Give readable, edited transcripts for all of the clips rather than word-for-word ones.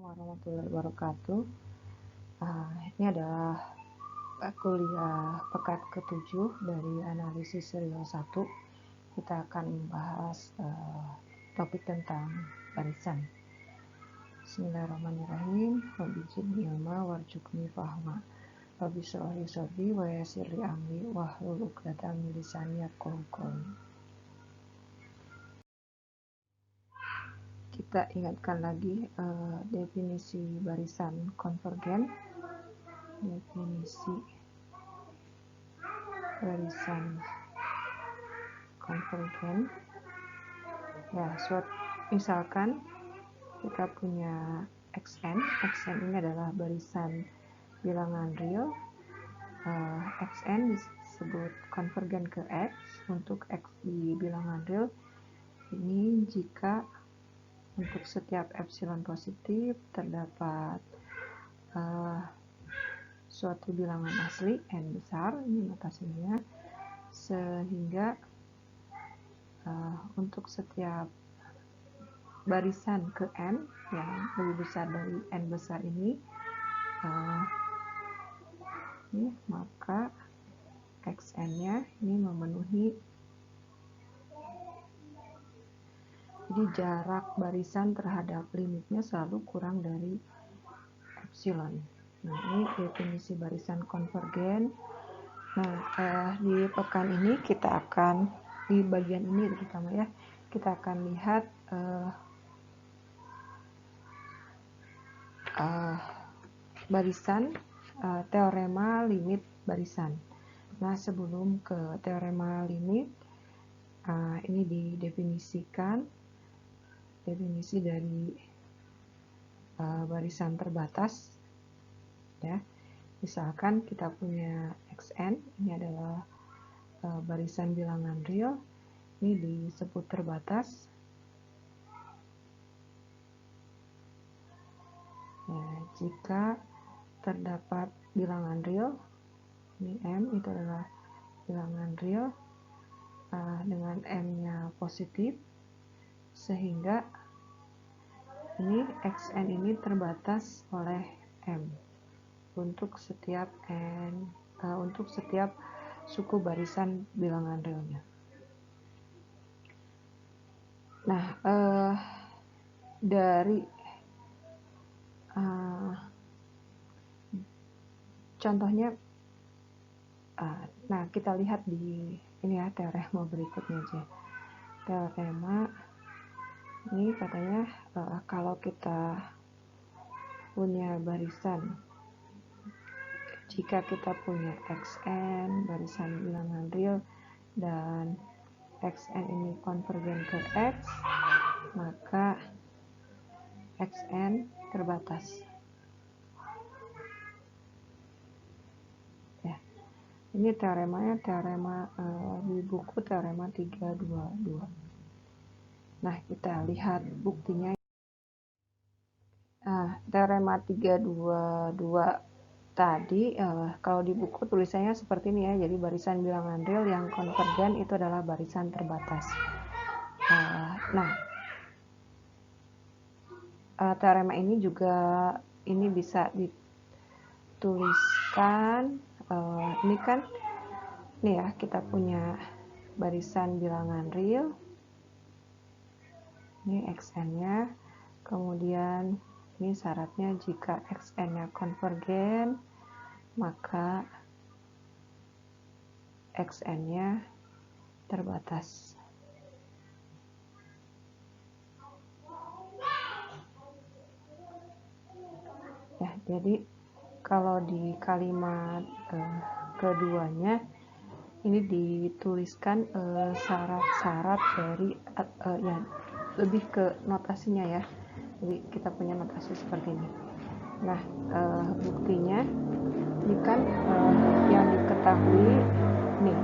warahmatullahi wabarakatuh. Ini adalah kuliah pekan ke-7 dari analisis serial 1. Kita akan membahas topik tentang barisan. Bismillahirrahmanirrahim. Rabbi zidni ilma warzuqni fahma. Rabbi shrah li sadri wa yassir li amri wahlul 'uqdatam min lisani yafqahu qawli. Kita ingatkan lagi definisi barisan konvergen. Definisi barisan konvergen. Ya, misalkan kita punya xn ini adalah barisan bilangan real. Xn disebut konvergen ke x untuk x di bilangan real. Ini jika untuk setiap epsilon positif terdapat suatu bilangan asli n besar, ini notasinya, sehingga untuk setiap barisan ke n yang lebih besar dari n besar ini, maka xn-nya ini memenuhi. Jadi jarak barisan terhadap limitnya selalu kurang dari epsilon. Nah, ini definisi barisan konvergen. Nah, di pekan ini kita akan, di bagian ini terutama ya, kita akan lihat barisan, teorema limit barisan. Nah, sebelum ke teorema limit, ini didefinisikan. Definisi dari barisan terbatas, ya. Misalkan kita punya xn, ini adalah barisan bilangan real, ini disebut terbatas. Ya, jika terdapat bilangan real, ini m itu adalah bilangan real dengan m-nya positif, sehingga ini xn ini terbatas oleh m untuk setiap untuk setiap suku barisan bilangan realnya. Nah, dari contohnya, nah kita lihat di ini ya, teorema berikutnya aja. Teorema ini katanya kalau kita punya barisan, jika kita punya xn barisan bilangan real dan xn ini konvergen ke x, maka xn terbatas. Ya, ini teoremanya teorema di buku teorema 322. Nah, kita lihat buktinya. Teorema 322 tadi, kalau di buku tulisannya seperti ini ya, jadi barisan bilangan real yang konvergen itu adalah barisan terbatas. Teorema ini juga ini bisa dituliskan, ini kan, ini ya, kita punya barisan bilangan real, ini xn-nya, kemudian ini syaratnya jika xn-nya konvergen, maka xn-nya terbatas. Ya, jadi kalau di kalimat keduanya ini dituliskan syarat-syarat dari ya, lebih ke notasinya ya. Jadi kita punya notasi seperti ini. Nah, buktinya ini kan yang diketahui nih,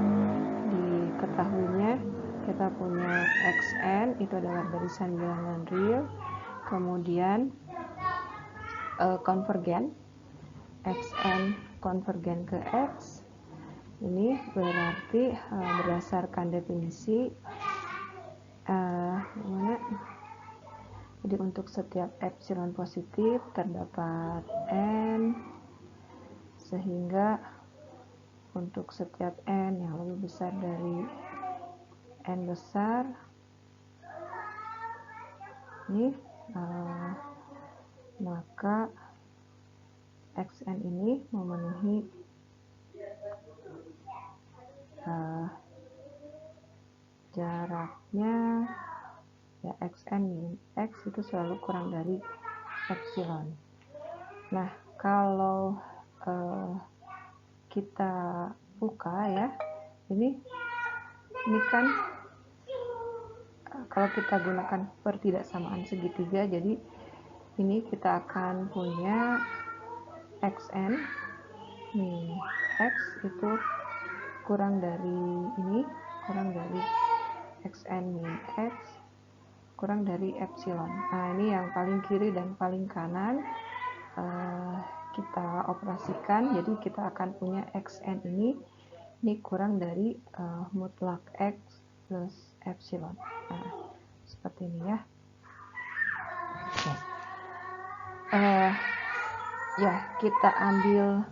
diketahuinya kita punya xn itu adalah barisan bilangan real, kemudian konvergen, xn konvergen ke x. Ini berarti berdasarkan definisi Jadi untuk setiap epsilon positif terdapat n, sehingga untuk setiap n yang lebih besar dari n besar ini, maka xn ini memenuhi jaraknya ya xn min x itu selalu kurang dari epsilon. Nah, kalau kita buka ya, ini kan kalau kita gunakan pertidaksamaan segitiga, jadi ini kita akan punya xn min x itu kurang dari ini, kurang dari xn min x kurang dari epsilon. Nah, ini yang paling kiri dan paling kanan kita operasikan, jadi kita akan punya xn ini kurang dari mutlak x plus epsilon. Nah, seperti ini ya. Oke. Ya, kita ambil,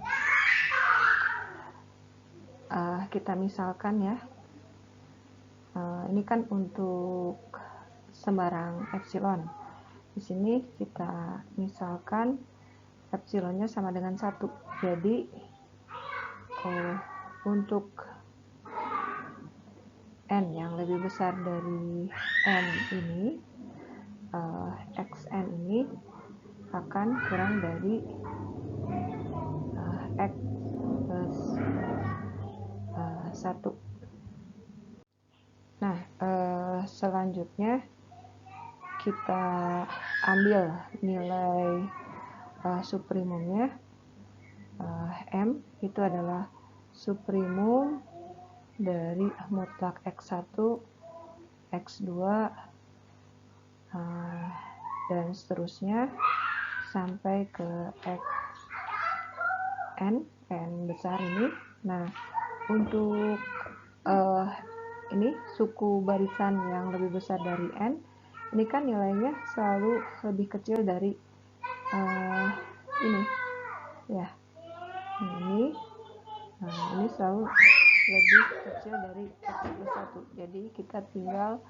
kita misalkan ya, ini kan untuk sembarang epsilon. Di sini kita misalkan epsilonnya sama dengan 1. Jadi untuk n yang lebih besar dari n ini, xn ini akan kurang dari x plus 1. Nah, selanjutnya kita ambil nilai suprimumnya. M itu adalah suprimum dari mutlak x1, x2, dan seterusnya sampai ke xn, n besar ini. Nah, untuk ini suku barisan yang lebih besar dari n, ini kan nilainya selalu lebih kecil dari ini ya, ini selalu lebih kecil dari x plus 1. Jadi kita tinggal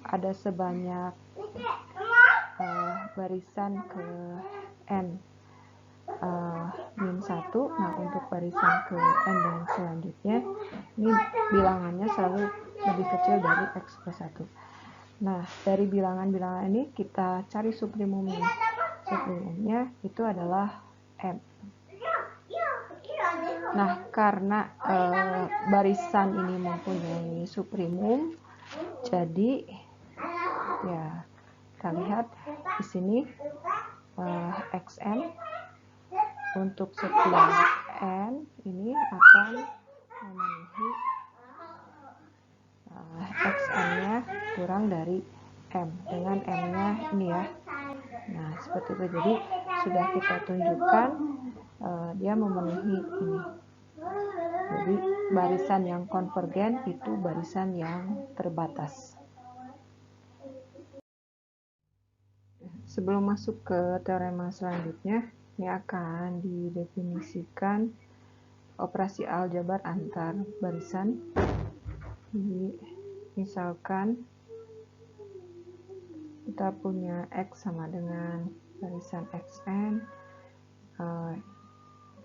ada sebanyak barisan ke n min 1. Nah, untuk barisan ke n dan selanjutnya ini bilangannya selalu lebih kecil dari x plus 1. Nah, dari bilangan-bilangan ini kita cari suprimumnya. Suprimumnya itu adalah m. Nah, karena barisan ini mempunyai suprimum, jadi ya kita lihat di sini xn untuk setiap n ini akan memenuhi xn-nya kurang dari m, dengan m-nya ini ya. Nah, seperti itu. Jadi sudah kita tunjukkan dia memenuhi ini. Jadi barisan yang konvergen itu barisan yang terbatas. Sebelum masuk ke teorema selanjutnya, ini akan didefinisikan operasi aljabar antar barisan. Jadi, misalkan kita punya x sama dengan barisan xn,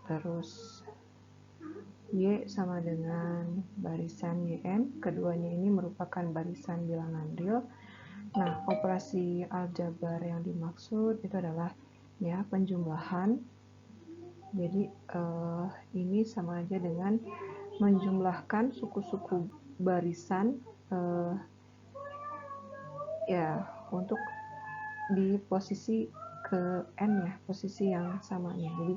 terus y sama dengan barisan yn, keduanya ini merupakan barisan bilangan real. Nah, operasi aljabar yang dimaksud itu adalah ya penjumlahan. Jadi ini sama aja dengan menjumlahkan suku-suku barisan ya untuk di posisi ke n ya, posisi yang samanya. Jadi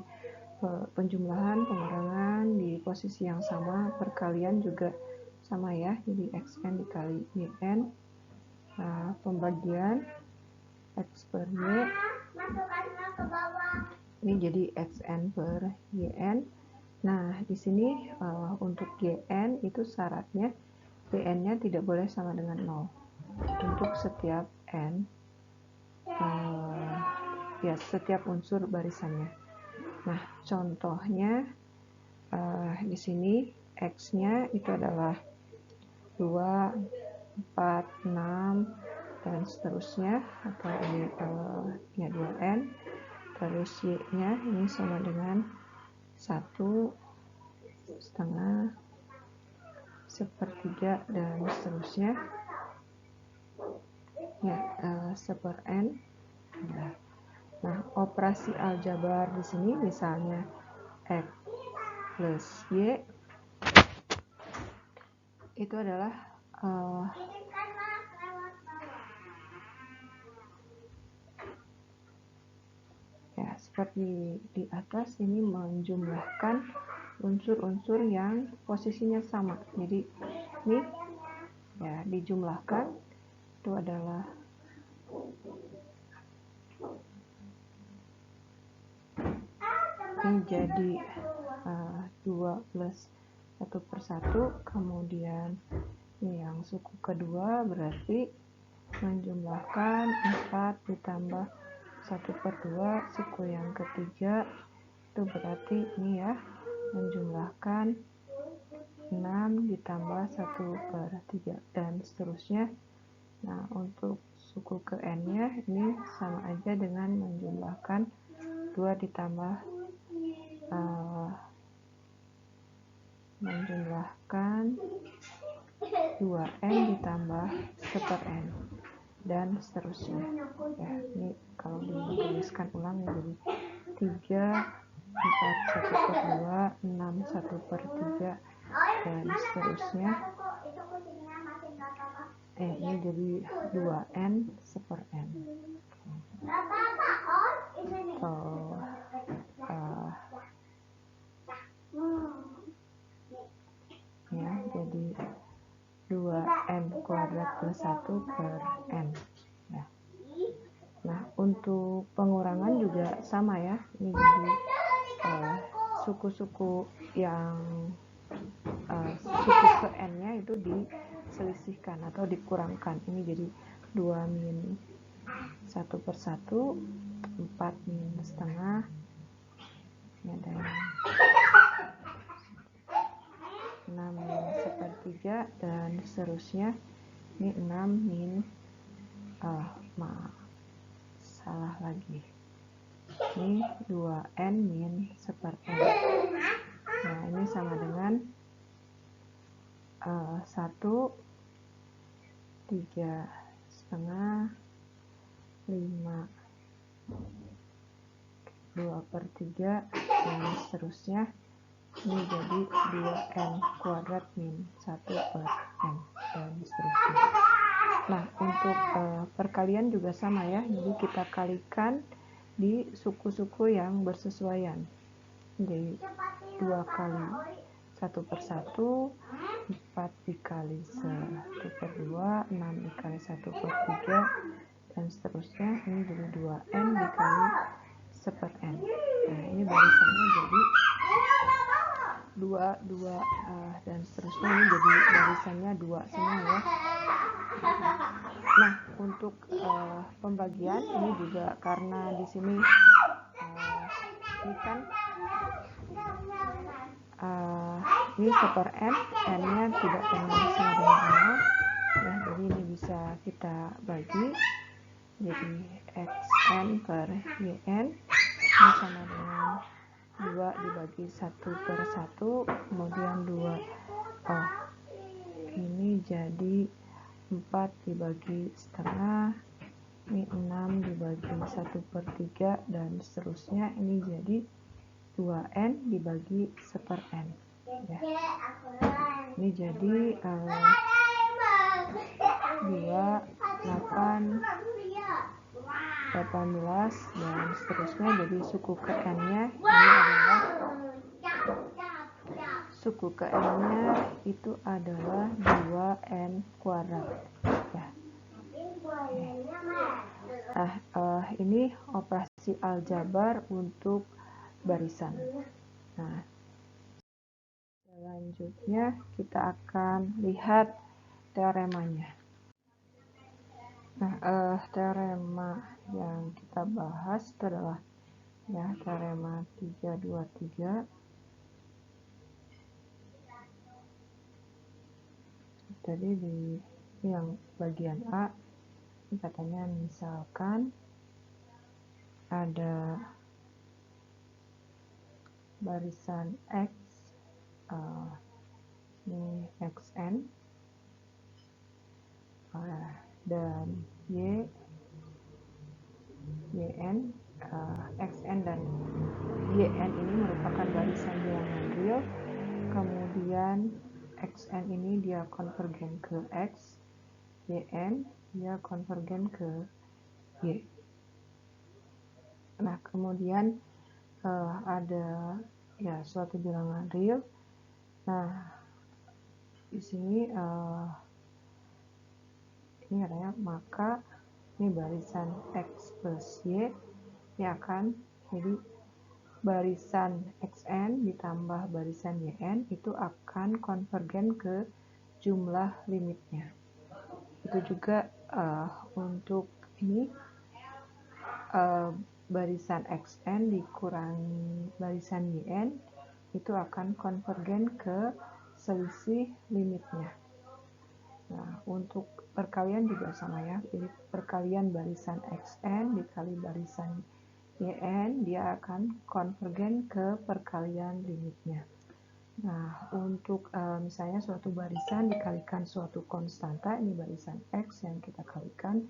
penjumlahan, pengurangan di posisi yang sama, perkalian juga sama ya, jadi xn dikali yn. Nah, pembagian x per y ini jadi xn per yn. Nah, di sini untuk yn itu syaratnya yn-nya tidak boleh sama dengan 0 untuk setiap n. ya setiap unsur barisannya. Nah, contohnya di sini X-nya itu adalah 2, 4, 6 dan seterusnya, atau ini ya 2n, terus Y-nya ini sama dengan 1/2, 1/3 dan seterusnya ya 1/n. Nah, operasi aljabar di sini misalnya X plus Y itu adalah ya seperti di atas, ini menjumlahkan unsur-unsur yang posisinya sama. Jadi ini ya dijumlahkan, itu adalah ini jadi 2 plus 1/1, kemudian ini yang suku kedua berarti menjumlahkan 4 ditambah 1/2, suku yang ketiga itu berarti ini ya menjumlahkan 6 ditambah 1/3 dan seterusnya. Nah, untuk suku ke n-nya ini sama aja dengan menjumlahkan 2 ditambah menjumlahkan 2n ditambah 1/n dan seterusnya. Ya, ini kalau dituliskan ulang ya jadi 3, 4 1/2, 6 1/3 dan seterusnya. Ini jadi 2n 1/n. Ya, jadi 2n kuadrat plus 1/n ya. Nah, untuk pengurangan juga sama ya, ini jadi suku-suku yang suku ke n nya itu diselisihkan atau dikurangkan. Ini jadi 2 min 1/1, 4 min setengah ya, dan 6 min 1/3 dan seterusnya. Ini 6 min salah lagi, ini 2n min 1/n. Nah, ini sama dengan 1, 3 setengah, 5, 2/3 dan seterusnya. Ini jadi 2n kuadrat min 1/n dan seterusnya. Nah, untuk perkalian juga sama ya, jadi kita kalikan di suku-suku yang bersesuaian. Jadi 2 kali 1/1, 4 dikali 1/2, 6 dikali 1/3 dan seterusnya. Ini jadi 2n dikali 1/n. Nah, ini barisannya jadi 2, 2 dan seterusnya. Ini jadi barisannya 2 semua ya. Nah, untuk pembagian ini juga karena di sini ini kan ini 1/n, n-nya tidak pernah sama dengan 0 ya, jadi ini bisa kita bagi jadi xn per yn ini sama dengan 2 dibagi 1/1, kemudian 2 ini jadi 4 dibagi setengah, ini 6 dibagi 1/3 dan seterusnya. Ini jadi 2n dibagi 1/n ya. Ini jadi 2, 8, 18 dan seterusnya. Jadi suku ke n-nya ini adalah suku ke n-nya itu adalah 2n kuadrat ya. Nah, ini operasi aljabar untuk barisan. Nah, selanjutnya kita akan lihat teoremanya. Nah, teorema yang kita bahas itu adalah ya teorema 323. Jadi di yang bagian A katanya misalkan ada barisan X, ini XN, dan YN, XN dan YN ini merupakan barisan bilangan real, kemudian XN ini dia konvergen ke X, YN dia konvergen ke Y. Nah, kemudian ada ya suatu bilangan real. Nah, di sini ini adalah maka ini barisan X plus Y ini akan jadi barisan XN ditambah barisan YN itu akan konvergen ke jumlah limitnya. Itu juga untuk ini barisan XN dikurangi barisan YN itu akan konvergen ke selisih limitnya. Nah, untuk perkalian juga sama ya. Jadi perkalian barisan XN dikali barisan YN dia akan konvergen ke perkalian limitnya. Nah, untuk misalnya suatu barisan dikalikan suatu konstanta, ini barisan X yang kita kalikan,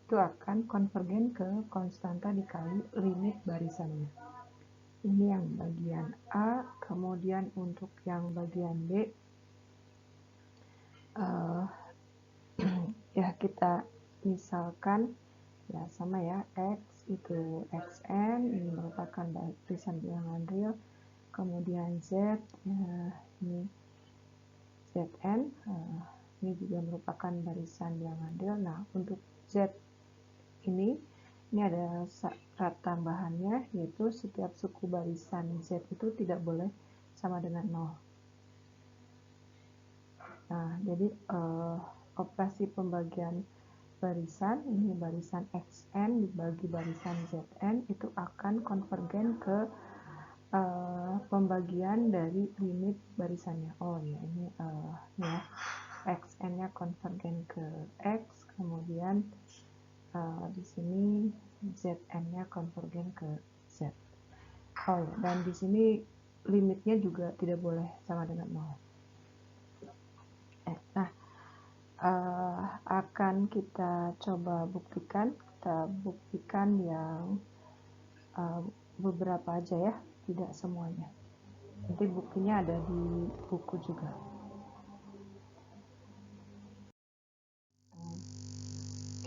itu akan konvergen ke konstanta dikali limit barisannya. Ini yang bagian A, kemudian untuk yang bagian B, ya kita misalkan ya sama ya, X itu XN, ini merupakan barisan bilangan real, kemudian Z, ini ZN, ini juga merupakan barisan bilangan real. Nah, untuk Z ini ada syarat tambahannya, yaitu setiap suku barisan Z itu tidak boleh sama dengan 0. Nah, jadi operasi pembagian barisan, ini barisan XN dibagi barisan ZN itu akan konvergen ke pembagian dari limit barisannya. Oh ya, ini ya XN-nya konvergen ke X, kemudian di sini ZN-nya konvergen ke Z. Oh ya, dan di sini limitnya juga tidak boleh sama dengan 0. Nah, akan kita coba buktikan. Kita buktikan yang beberapa aja ya, tidak semuanya. Nanti buktinya ada di buku juga.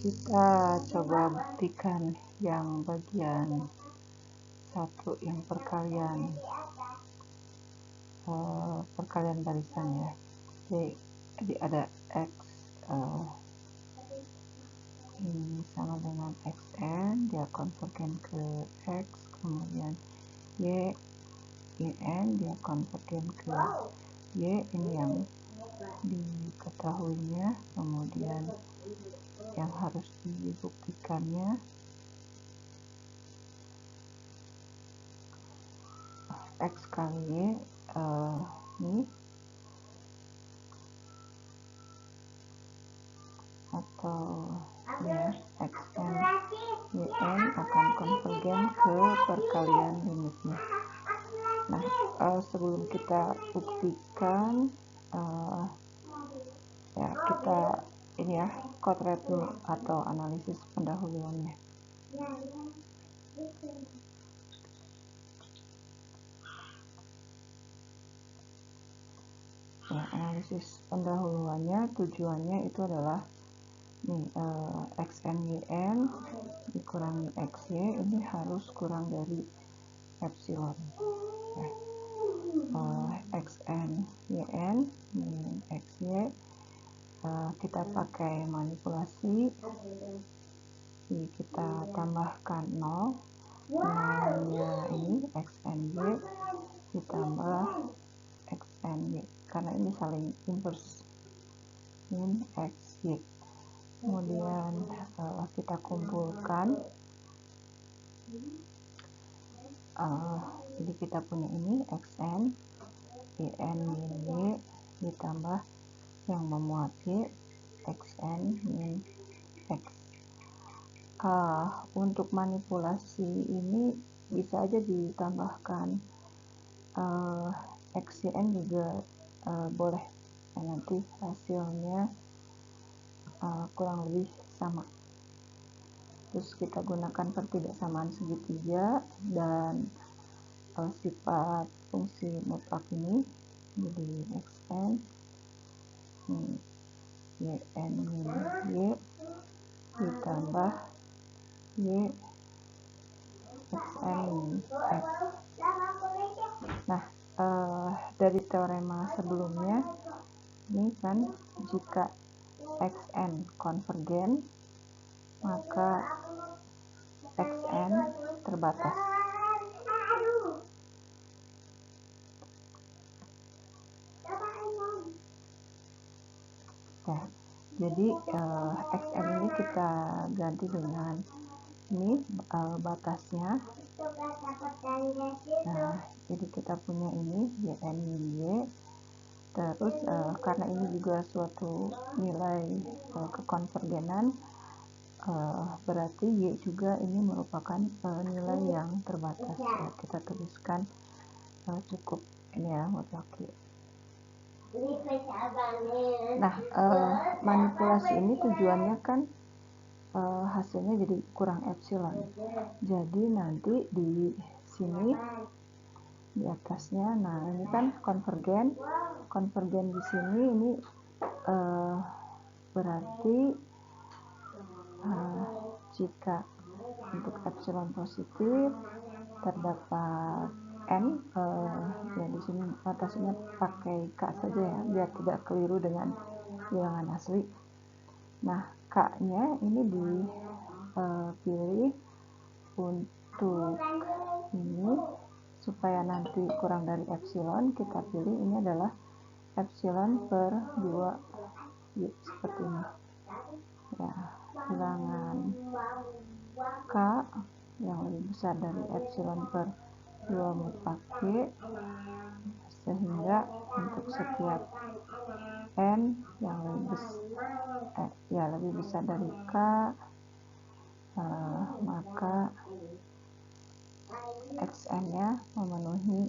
Kita coba buktikan yang bagian 1, yang perkalian barisan ya. Jadi ada X ini sama dengan XN, dia konvergen ke X, kemudian YN dia konvergen ke Y, ini yang diketahuinya, kemudian yang harus dibuktikannya X kali Y, ini atau ya XN YN akan konvergen ke perkalian limitnya. Nah, sebelum kita buktikan ya kita ini ya kotret dulu atau analisis pendahuluannya. Ya, analisis pendahuluannya tujuannya itu adalah nih XNYN dikurangi XY ini harus kurang dari epsilon ya. XNYN min XY kita pakai manipulasi, jadi kita tambahkan 0, nolnya ini XNY ditambah XNY karena ini saling inverse min XY. Kemudian kita kumpulkan, jadi kita punya ini xn yn min y ditambah yang memuat y xn min x. Untuk manipulasi ini bisa aja ditambahkan xyn juga boleh, nanti hasilnya kurang lebih sama. Terus kita gunakan pertidaksamaan segitiga dan sifat fungsi mutlak ini jadi xn yn min y ditambah y xn min x. Nah, dari teorema sebelumnya ini kan jika xn konvergen maka xn terbatas. Ya, jadi xn ini kita ganti dengan ini batasnya. Nah, jadi kita punya ini yn min y. Terus karena ini juga suatu nilai kekonvergenan, berarti y juga ini merupakan nilai yang terbatas. Ya, kita tuliskan cukup ini ya mutlak y. Nah, manipulasi ini tujuannya kan hasilnya jadi kurang epsilon. Jadi nanti di sini di atasnya, nah ini kan konvergen di sini ini berarti jika untuk epsilon positif terdapat n, ya di sini batasnya pakai k saja ya biar tidak keliru dengan bilangan asli. Nah, k-nya ini dipilih untuk ini supaya nanti kurang dari epsilon, kita pilih ini adalah epsilon per 2 y seperti ini ya, bilangan k yang lebih besar dari epsilon per 2 mutlak y, sehingga untuk setiap n yang lebih besar dari k, maka xn-nya memenuhi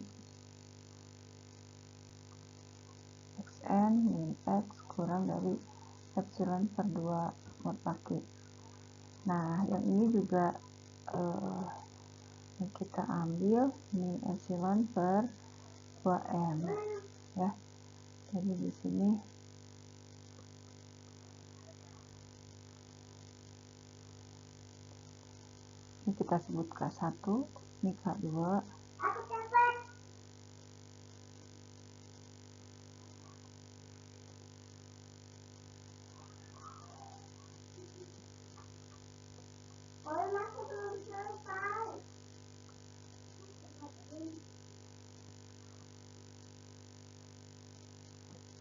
xn min x kurang dari epsilon per 2 mutlak y. Nah, yang ini juga kita ambil min epsilon per 2m ya. Jadi di sini ini kita sebut K1, ini K2.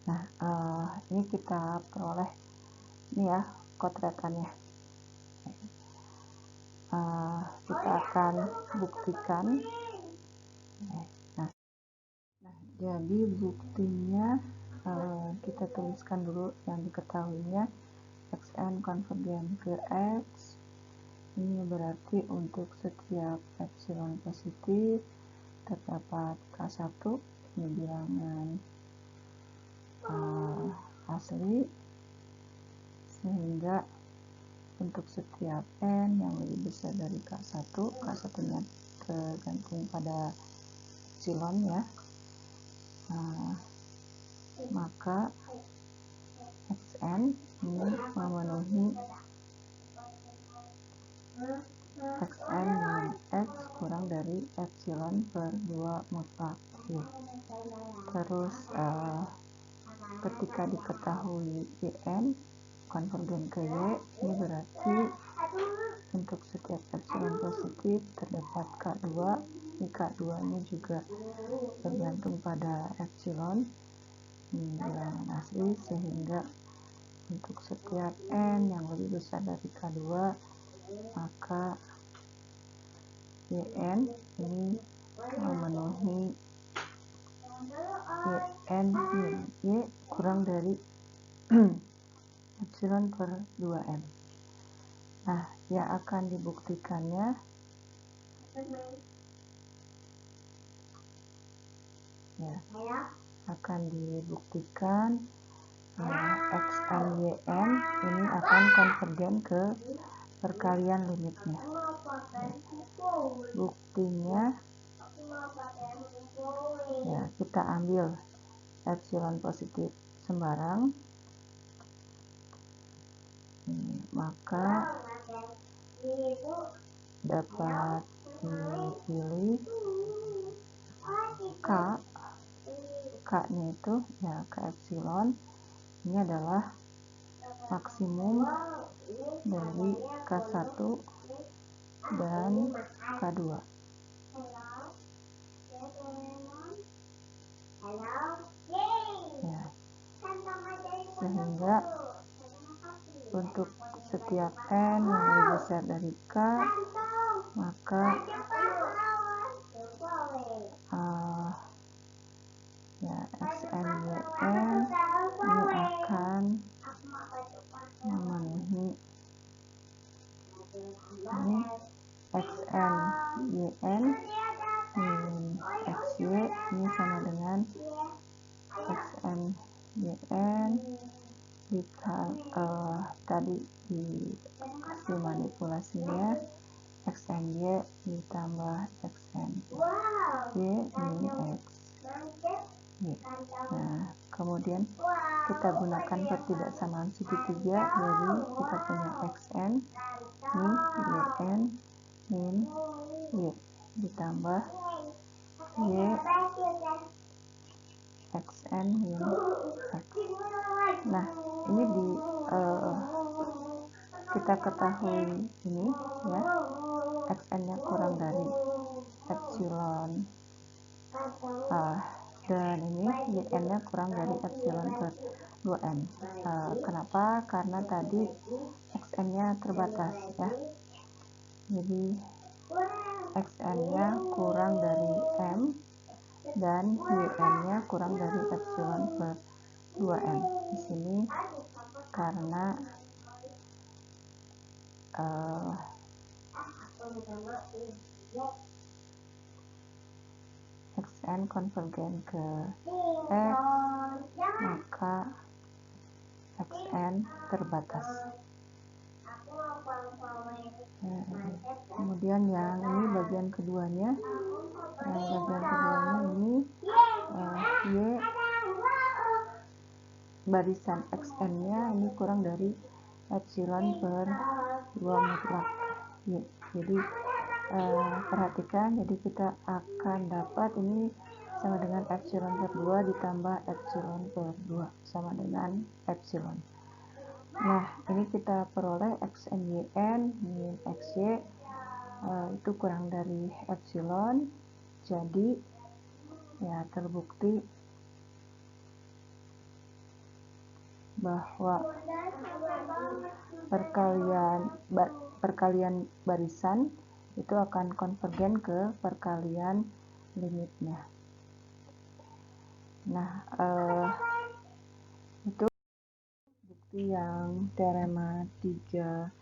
Nah, ini kita peroleh ini ya kotretannya. Kita akan buktikan. Nah, jadi buktinya kita tuliskan dulu yang diketahuinya. Xn konvergen ke X, ini berarti untuk setiap epsilon positif terdapat K1, ini bilangan asli, sehingga untuk setiap n yang lebih besar dari K1, K1-nya tergantung pada epsilon ya, maka xn ini memenuhi xn min x kurang dari epsilon per 2 mutlak y. Terus ketika diketahui yn konvergen ke y, ini berarti untuk setiap epsilon positif terdapat K2. Ini K2 nya juga tergantung pada epsilon, bilangan asli, sehingga untuk setiap N yang lebih besar dari K2, maka YN ini memenuhi YN min Y kurang dari epsilon per 2N. Nah, yang akan dibuktikannya XN YN ini akan konvergen ke perkalian limitnya. Buktinya ya, kita ambil epsilon positif sembarang, maka dapat dipilih K-nya itu ya K epsilon ini adalah maksimum dari K1 dan K2 ya, sehingga untuk setiap N yang lebih besar dari K, maka XN YN ini akan memenuhi ini XN YN min XY ini sama dengan XN YN tadi dikasih manipulasinya XNY ditambah XNY min X. Nah, kemudian kita gunakan pertidaksamaan segitiga, jadi kita punya XN ini YN min Y ditambah Y XN min X. Nah, ini kita ketahui ini ya, XN-nya kurang dari epsilon dan ini YN-nya kurang dari epsilon per 2N. Kenapa? Karena tadi XN-nya terbatas ya. Jadi XN-nya kurang dari M dan YN-nya kurang dari epsilon per 2N. Di sini karena XN konvergen ke X, maka XN terbatas. Kemudian yang ini bagian keduanya, ini Y barisan XN-nya ini kurang dari epsilon per 2 mutlak Y. Jadi perhatikan, jadi kita akan dapat ini sama dengan epsilon per 2 ditambah epsilon per 2 sama dengan epsilon. Nah, ini kita peroleh XNYN min XY itu kurang dari epsilon, jadi ya terbukti bahwa perkalian barisan itu akan konvergen ke perkalian limitnya. Nah, itu bukti yang teorema 3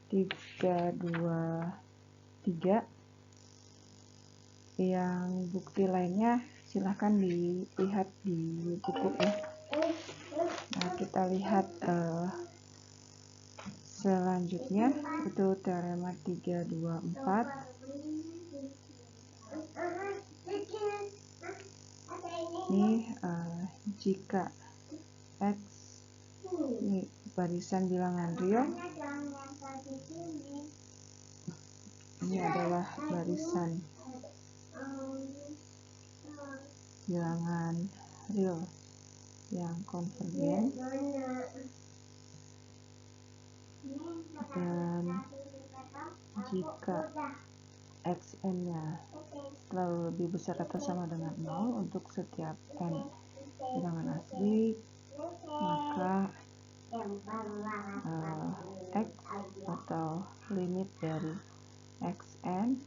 323. Yang bukti lainnya silahkan dilihat di buku ya. Nah, kita lihat selanjutnya itu teorema 324. Ini jika X ini barisan bilangan real, ini adalah barisan bilangan real yang konvergen, dan jika xn-nya selalu lebih besar atau sama dengan 0 untuk setiap n bilangan asli, maka x atau limit dari xn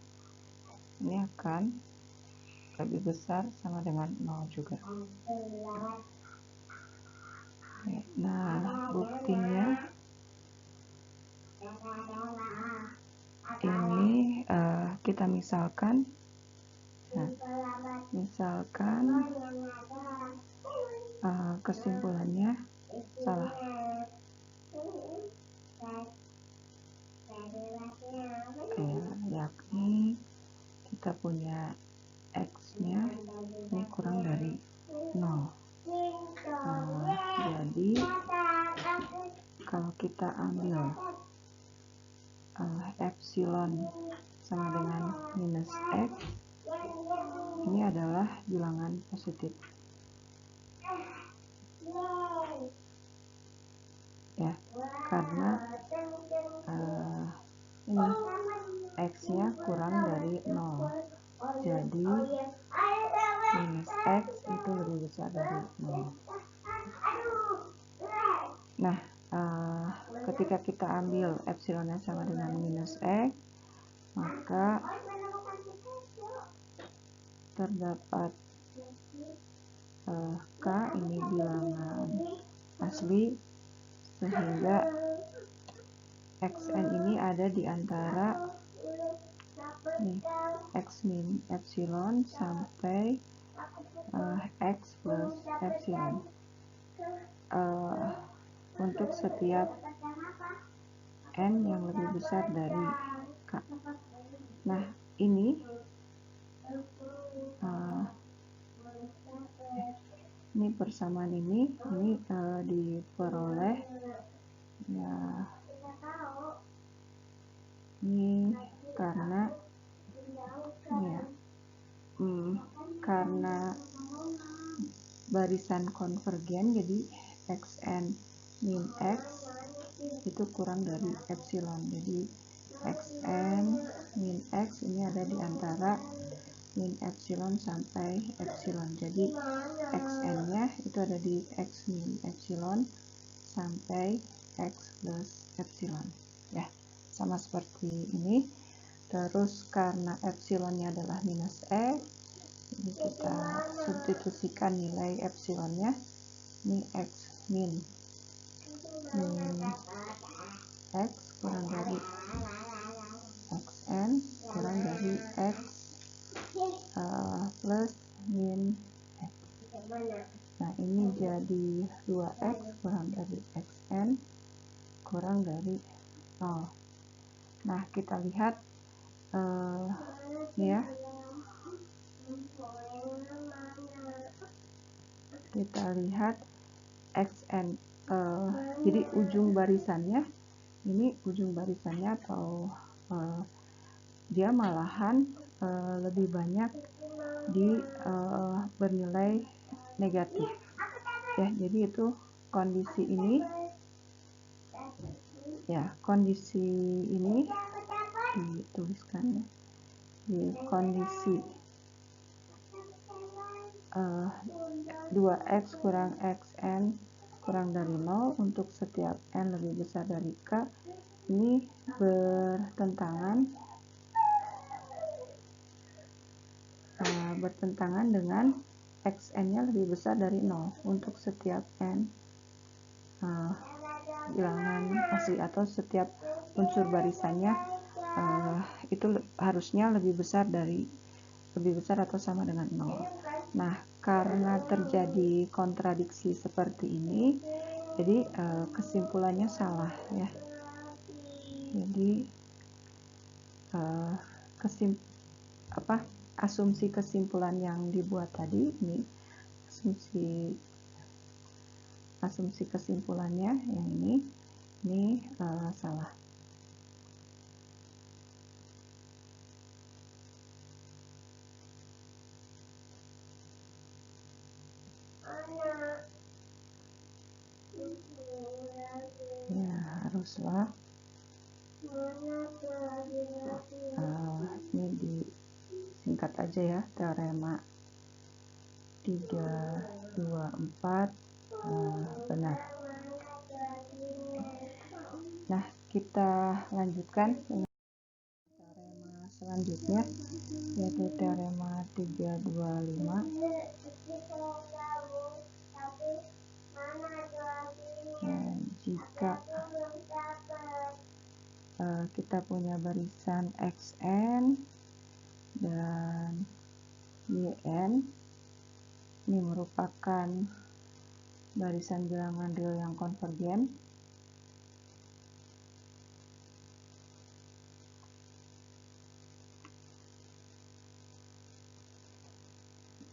ini akan lebih besar sama dengan 0 juga. Nah, buktinya ini kita misalkan, kesimpulannya salah. Yakni kita punya x-nya ini kurang dari 0. Jadi kalau kita ambil epsilon sama dengan minus x, ini adalah bilangan positif. Ya, karena ini x-nya kurang dari 0. Jadi minus x itu lebih besar dari 0. Nah, ketika kita ambil epsilonnya sama dengan minus x, maka terdapat k ini bilangan asli, sehingga xn ini ada di antara x min epsilon sampai x plus epsilon untuk setiap n yang lebih besar dari k. Nah, ini persamaan ini diperoleh ya, ini karena karena barisan konvergen, jadi xn min x itu kurang dari epsilon. Jadi xn min x ini ada di antara min epsilon sampai epsilon. Jadi xn-nya itu ada di x min epsilon sampai x plus epsilon. Ya, sama seperti ini. Terus karena epsilonnya adalah minus x, ini kita substitusikan nilai epsilonnya, ini x min x kurang dari xn kurang dari x plus min x. Nah, ini jadi 2x kurang dari xn kurang dari 0. Nah, kita lihat ya, kita lihat xn, jadi ujung barisannya atau dia malahan lebih banyak bernilai negatif ya. Jadi itu kondisi ini ya, kondisi ini dituliskan di kondisi 2x kurang xn kurang dari 0 untuk setiap n lebih besar dari k, ini bertentangan dengan xn-nya lebih besar dari 0 untuk setiap n bilangan asli, atau setiap unsur barisannya itu harusnya lebih besar atau sama dengan 0. Nah, karena terjadi kontradiksi seperti ini, jadi kesimpulannya salah ya. Jadi asumsi kesimpulan yang dibuat tadi, ini asumsi kesimpulannya yang ini salah. Ya, haruslah Ini disingkat aja ya, teorema 3, 2, 4 benar. Nah, kita lanjutkan dengan teorema selanjutnya, yaitu teorema 325. Jika kita punya barisan Xn dan Yn, ini merupakan barisan bilangan real yang konvergen,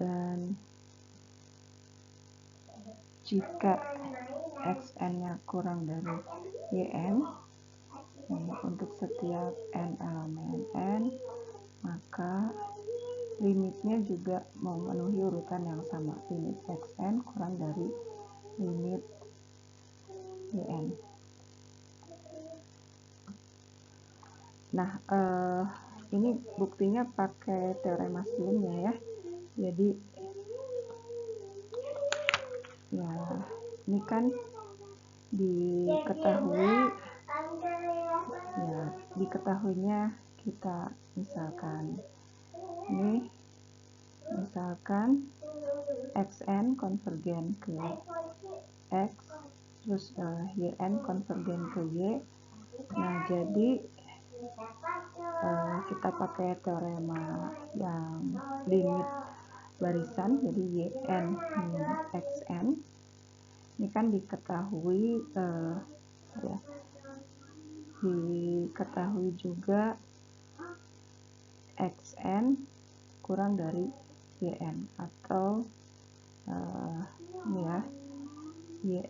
dan jika Xn-nya kurang dari Yn, untuk setiap n elemen n, maka limitnya juga memenuhi urutan yang sama, limit Xn kurang dari limit Yn. Nah, ini buktinya pakai teorema sebelumnya ya. Jadi ya, ini kan diketahuinya kita misalkan ini, misalkan Xn konvergen ke X, terus Yn konvergen ke Y. Nah, jadi kita pakai teorema yang limit barisan, jadi Yn min Xn. Ini kan diketahui diketahui juga Xn kurang dari Yn, atau ini ya,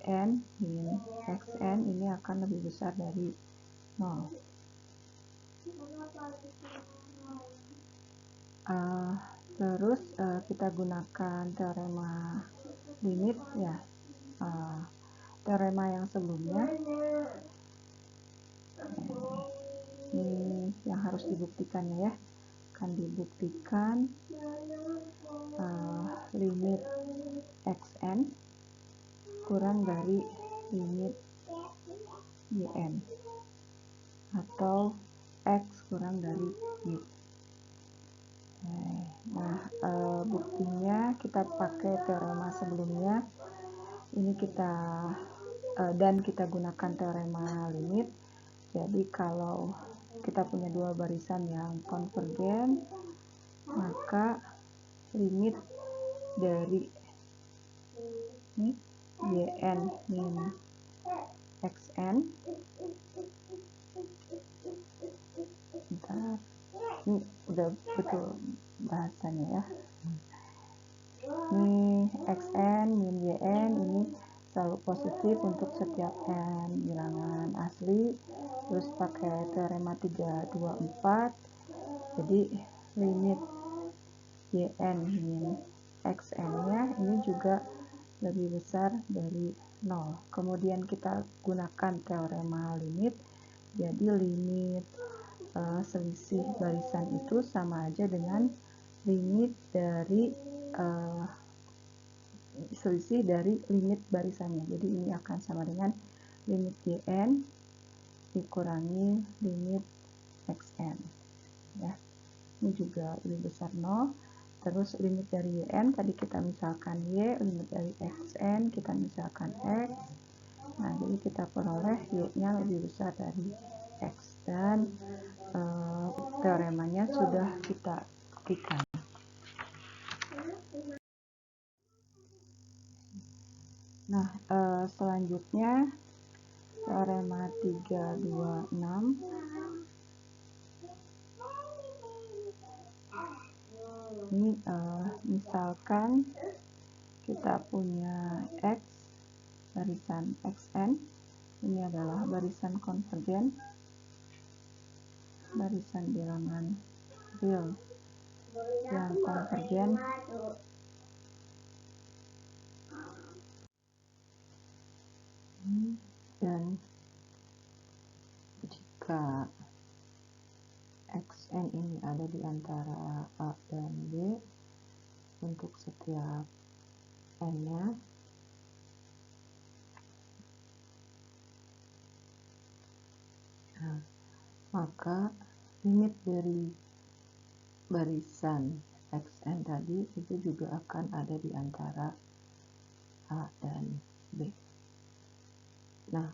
Yn min Xn ini akan lebih besar dari 0. Terus kita gunakan teorema limit ya, teorema yang sebelumnya. Ini yang harus dibuktikan ya, akan dibuktikan limit Xn kurang dari limit Yn, atau X kurang dari Y. Nah, buktinya kita pakai teorema sebelumnya, ini dan kita gunakan teorema limit. Jadi kalau kita punya dua barisan yang konvergen, maka limit dari ini Yn min Xn, bentar, ini udah betul bahasanya ya. Ini Xn min Yn ini selalu positif untuk setiap n bilangan asli. Terus pakai teorema 324, jadi limit Yn min Xn nya ini juga lebih besar dari 0. Kemudian kita gunakan teorema limit, jadi limit selisih barisan itu sama aja dengan limit dari selisih dari limit barisannya. Jadi ini akan sama dengan limit Yn dikurangi limit Xn ya. Ini juga lebih besar 0. Terus limit dari Yn tadi kita misalkan Y, limit dari Xn kita misalkan X. Nah, jadi kita peroleh Y-nya lebih besar dari X, dan teoremanya sudah kita buktikan. Nah, selanjutnya teorema 326. Ini misalkan kita punya X, barisan Xn, ini adalah barisan konvergen, barisan bilangan real yang konvergen. Dan jika xn ini ada di antara A dan B untuk setiap n-nya, nah, maka limit dari barisan xn tadi itu juga akan ada di antara A dan B. Nah,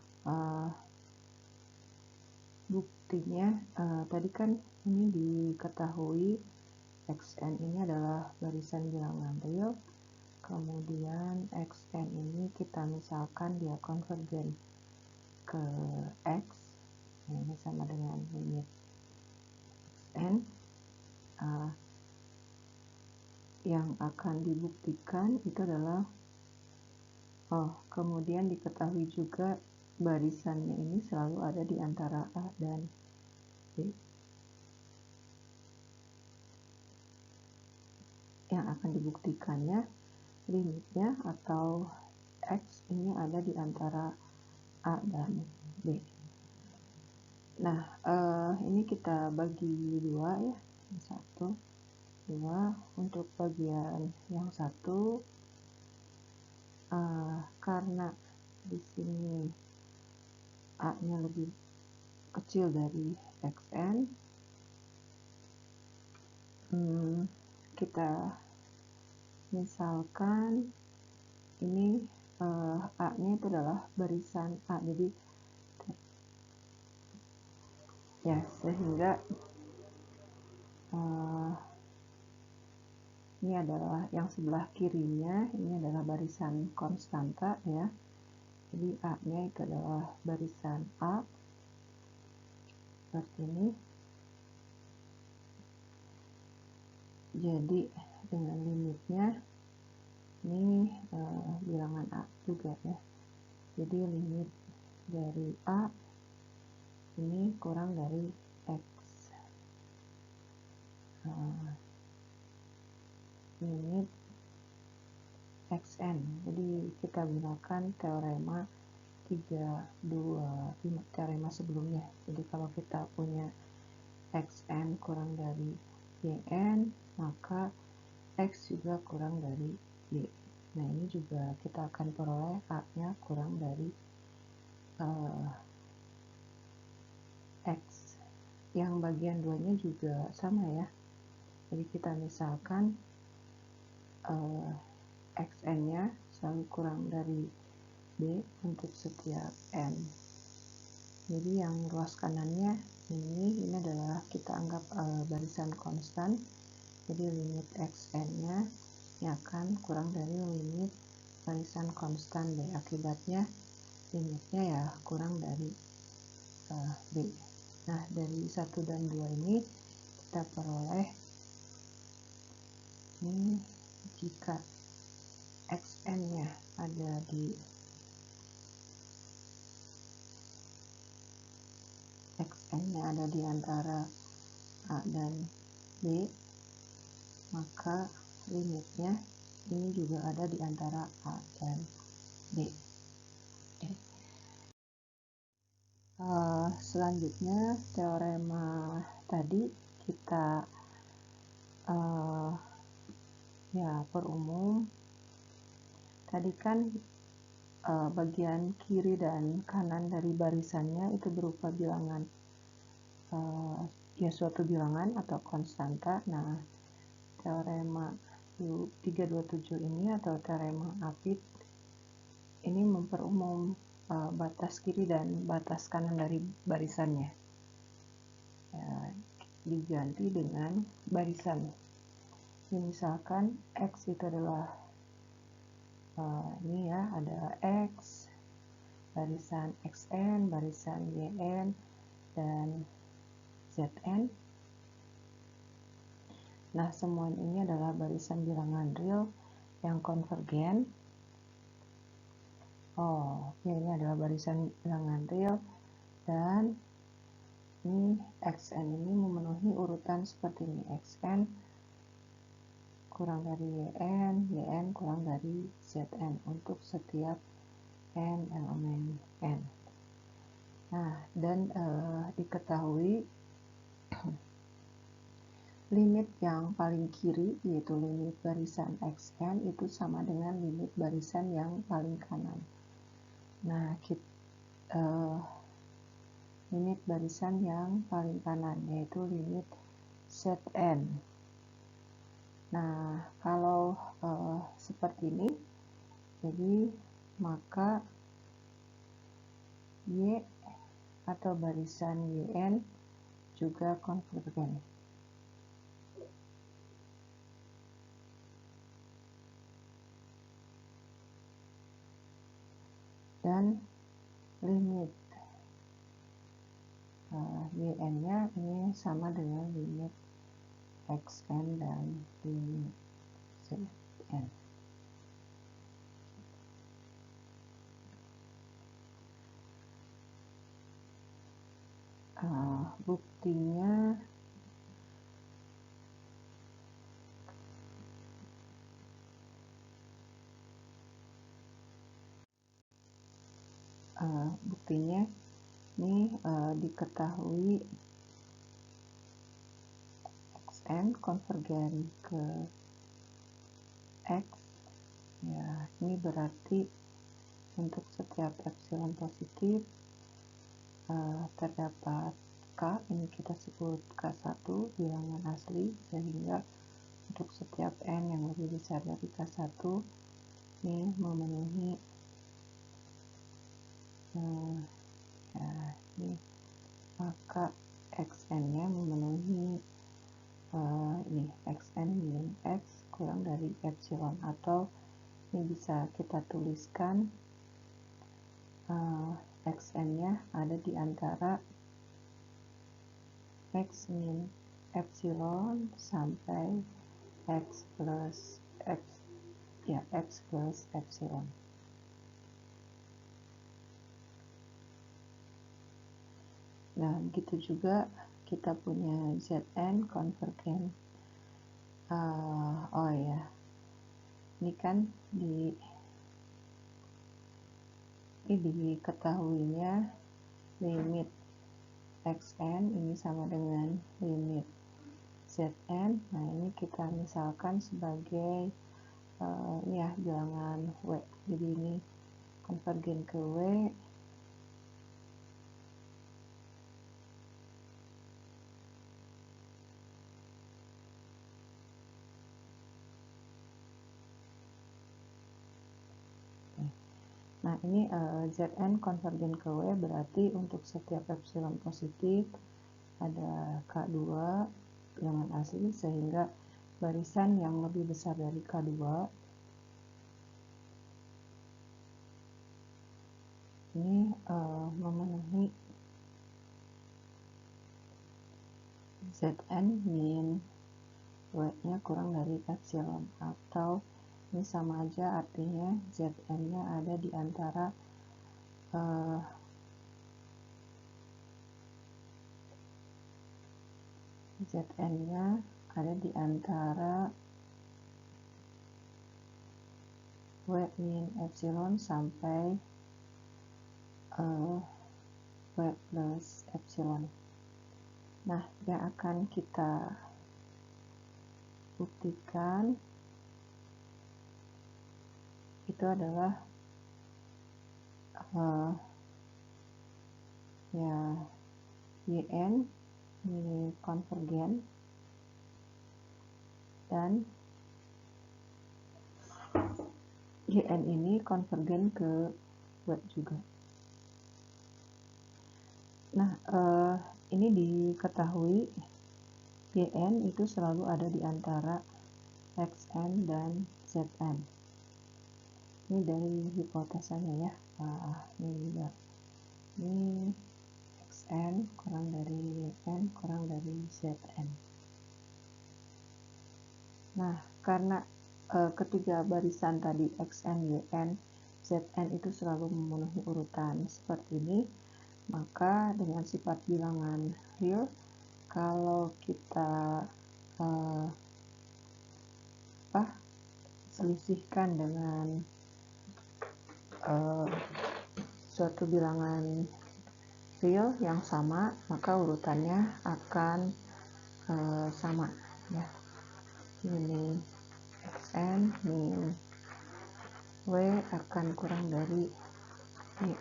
buktinya tadi kan ini diketahui xn ini adalah barisan bilangan real, kemudian xn ini kita misalkan dia konvergen ke x, ini sama dengan limit xn. Yang akan dibuktikan itu adalah kemudian diketahui juga barisannya ini selalu ada di antara A dan B. Yang akan dibuktikannya limitnya atau X ini ada di antara A dan B. Nah, ini kita bagi dua ya, satu, dua. Untuk bagian yang satu, karena di sini A-nya lebih kecil dari xn, kita misalkan ini A-nya itu adalah barisan A, jadi ya sehingga ini adalah yang sebelah kirinya, ini adalah barisan konstanta ya. Jadi A-nya itu adalah barisan A seperti ini. Jadi dengan limitnya ini bilangan A juga ya. Jadi limit dari A ini kurang dari X. Limit xn. Jadi kita gunakan teorema 325, teorema sebelumnya. Jadi kalau kita punya xn kurang dari yn, maka x juga kurang dari y. Nah, ini juga kita akan peroleh A-nya kurang dari x. Yang bagian 2-nya juga sama ya. Jadi kita misalkan xn-nya selalu kurang dari B untuk setiap n. Jadi yang ruas kanannya ini adalah kita anggap barisan konstan. Jadi limit xn-nya ini akan kurang dari limit barisan konstan B. Akibatnya limitnya ya kurang dari B. Nah, dari 1 dan 2 ini kita peroleh ini jika xn-nya ada di antara A dan B, maka limitnya ini juga ada di antara A dan B. Selanjutnya teorema tadi kita perumum. Tadi kan bagian kiri dan kanan dari barisannya itu berupa bilangan suatu bilangan atau konstanta. Nah, teorema 327 ini atau teorema Apit ini memperumum batas kiri dan batas kanan dari barisannya. Diganti dengan barisan. Ini misalkan X itu adalah ini ya, ada X, barisan XN, barisan YN, dan ZN. Nah, semua ini adalah barisan bilangan real yang konvergen. Ini adalah barisan bilangan real dan ini xn ini memenuhi urutan seperti ini. Xn kurang dari yn kurang dari zn untuk setiap n elemen n. Nah, dan diketahui limit yang paling kiri, yaitu limit barisan xn, itu sama dengan limit barisan yang paling kanan. Nah, limit barisan yang paling kanan, yaitu limit Zn. Nah, kalau seperti ini, jadi maka Y atau barisan Yn juga konvergen. Dan limit Yn-nya ini sama dengan limit xn dan limit Zn. Buktinya ini diketahui xn konvergen ke x, ya ini berarti untuk setiap epsilon positif terdapat K, ini kita sebut K1 bilangan asli, sehingga untuk setiap N yang lebih besar dari K1 ini memenuhi ini, maka xn-nya memenuhi ini xn min x kurang dari epsilon, atau ini bisa kita tuliskan xn-nya ada di antara x min epsilon sampai x plus epsilon. Nah, begitu juga kita punya Zn konvergen. Ini kan diketahuinya limit xn ini sama dengan limit Zn. Nah, ini kita misalkan sebagai bilangan W. Jadi ini konvergen ke W. Nah, ini Zn konvergen ke W berarti untuk setiap epsilon positif ada K2 bilangan asli, sehingga barisan yang lebih besar dari K2 ini memenuhi Zn min W-nya kurang dari epsilon, atau ini sama aja, artinya Zn-nya ada di antara Zn-nya ada di antara W min epsilon sampai W plus epsilon. Nah, yang akan kita buktikan itu adalah Yn ini konvergen, dan Yn ini konvergen ke W juga. Nah, ini diketahui Yn itu selalu ada di antara xn dan zn. Ini dari hipotesanya ya. Ini juga. Ini xn kurang dari n kurang dari zn. Nah, karena ketiga barisan tadi xn, yn, zn itu selalu memenuhi urutan seperti ini, maka dengan sifat bilangan real, kalau kita selisihkan dengan suatu bilangan real yang sama, maka urutannya akan sama ya. Ini xn min w akan kurang dari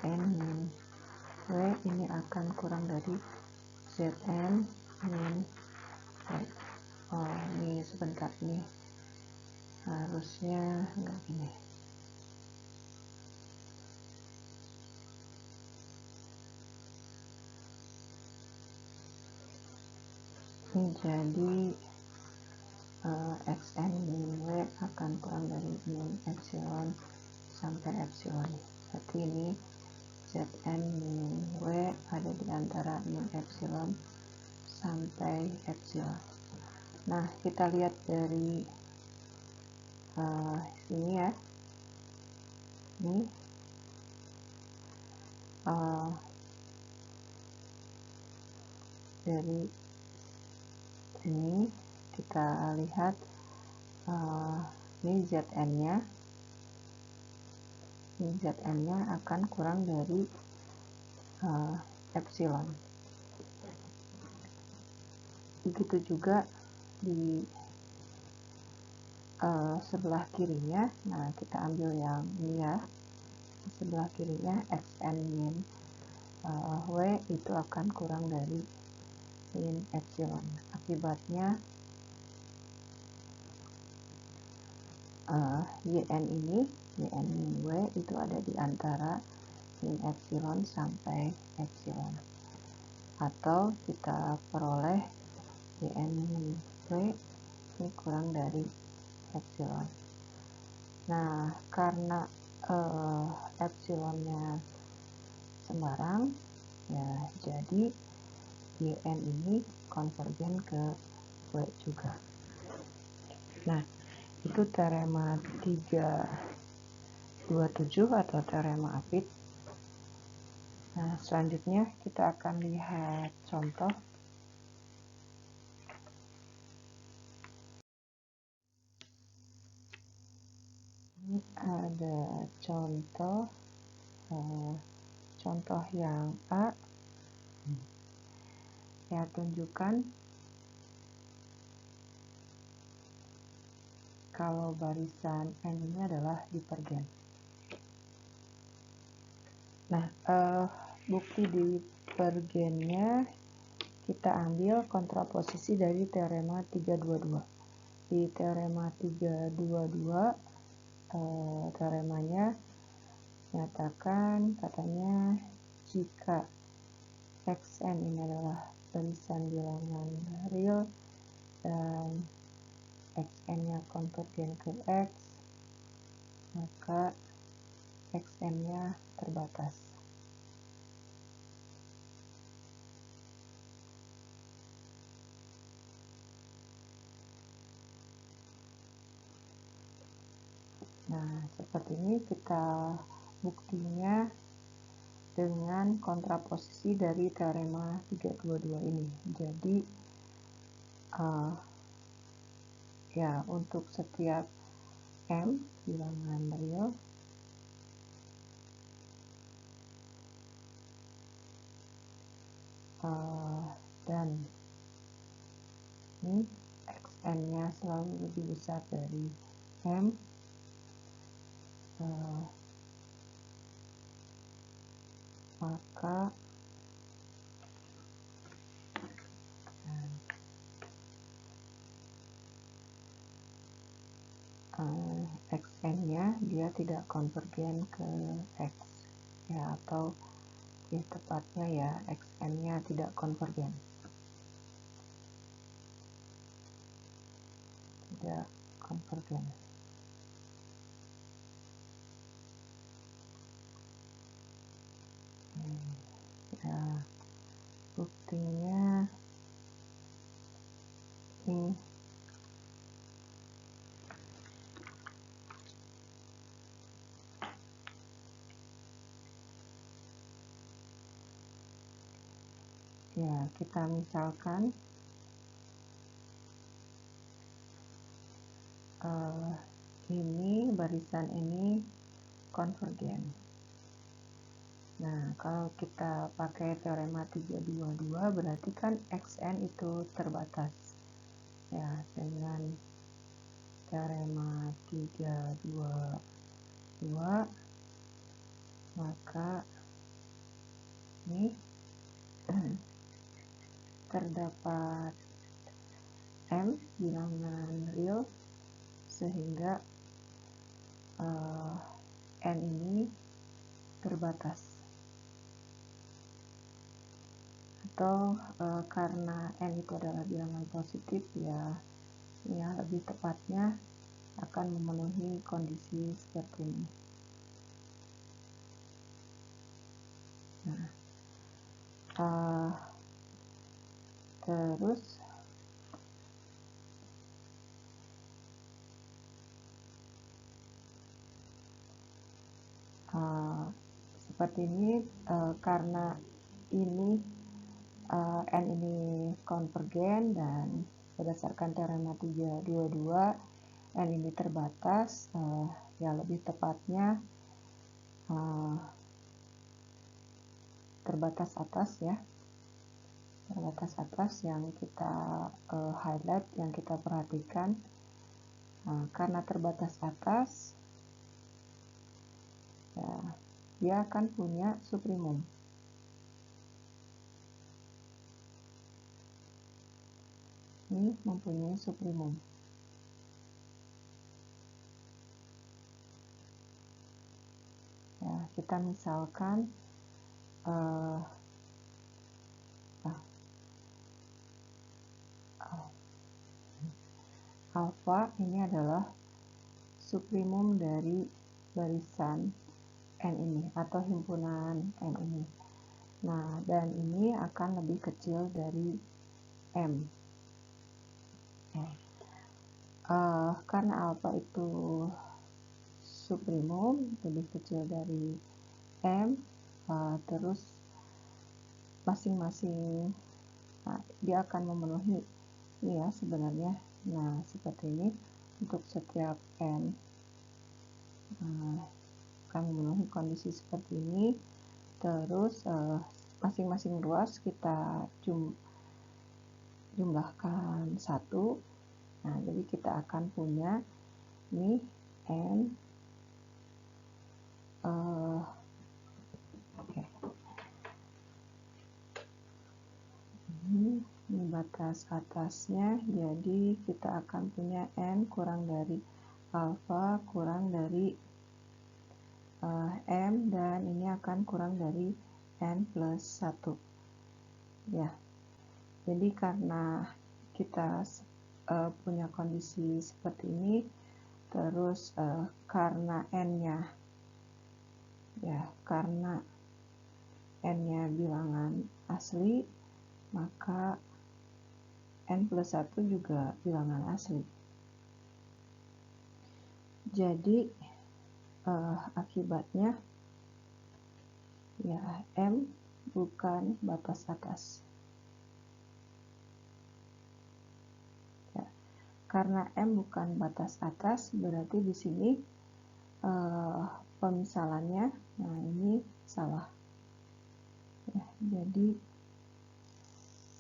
yn min w, ini akan kurang dari zn min w. Oh, ini sebentar, ini harusnya enggak gini. Ini jadi xn min w akan kurang dari min epsilon sampai epsilon. Berarti ini zn min w ada di antara min epsilon sampai epsilon. Nah, kita lihat dari sini ya. Ini dari sini kita lihat ini zn-nya. Ini zn-nya akan kurang dari epsilon. Begitu juga di sebelah kirinya. Nah, kita ambil yang ini ya. Di sebelah kirinya xn min w itu akan kurang dari min epsilon. Akibatnya yn ini, yn min w itu ada di antara min epsilon sampai epsilon. Atau kita peroleh yn min w ini kurang dari epsilon. Nah, karena epsilonnya sembarang ya, jadi yn ini konvergen ke w juga. Nah, itu teorema 327 atau teorema Apit. Nah, selanjutnya kita akan lihat contoh. Ini ada contoh yang A. Ya, tunjukkan kalau barisan n ini adalah divergen. Nah, bukti divergennya kita ambil kontraposisi dari teorema 322. Di teorema 322 teoremanya menyatakan katanya jika xn ini adalah barisan bilangan real dan xn-nya konvergen ke x, maka xn-nya terbatas. Nah, seperti ini kita buktinya dengan kontraposisi dari teorema 322 ini. Jadi ya, untuk setiap m bilangan real dan ini xn-nya selalu lebih besar dari m, maka xn-nya dia tidak konvergen ke x ya, atau tepatnya ya xn-nya tidak konvergen. Tidak konvergen. Ya, buktinya ini. Ya, kita misalkan ini barisan ini konvergen. Nah, kalau kita pakai teorema 322 berarti kan Xn itu terbatas. Ya, dengan teorema 322 maka ini terdapat M bilangan real sehingga N ini terbatas. Atau karena N itu adalah bilangan positif, ya lebih tepatnya akan memenuhi kondisi seperti ini. Nah, terus seperti ini, karena ini N ini konvergen dan berdasarkan teorema 322 N ini terbatas, ya lebih tepatnya terbatas atas, ya, terbatas atas yang kita highlight, yang kita perhatikan. Karena terbatas atas, ya, dia akan punya suprimum. Ini mempunyai suprimum. Ya, kita misalkan alfa ini adalah suprimum dari barisan N ini atau himpunan N ini. Nah, dan ini akan lebih kecil dari M. Karena alfa itu suprimum lebih kecil dari M, terus masing-masing dia akan memenuhi ini, ya, sebenarnya. Nah, seperti ini untuk setiap N akan memenuhi kondisi seperti ini. Terus masing-masing ruas kita jumlahkan 1. Nah, jadi kita akan punya ini N ini batas atasnya, jadi kita akan punya N kurang dari alfa kurang dari M, dan ini akan kurang dari N plus 1, ya. Jadi karena kita punya kondisi seperti ini, terus karena N-nya, ya, karena N-nya bilangan asli, maka N plus 1 juga bilangan asli. Jadi akibatnya, ya, M bukan batas atas. Ya, karena M bukan batas atas, berarti di sini pemisalannya, nah ini salah. Ya, jadi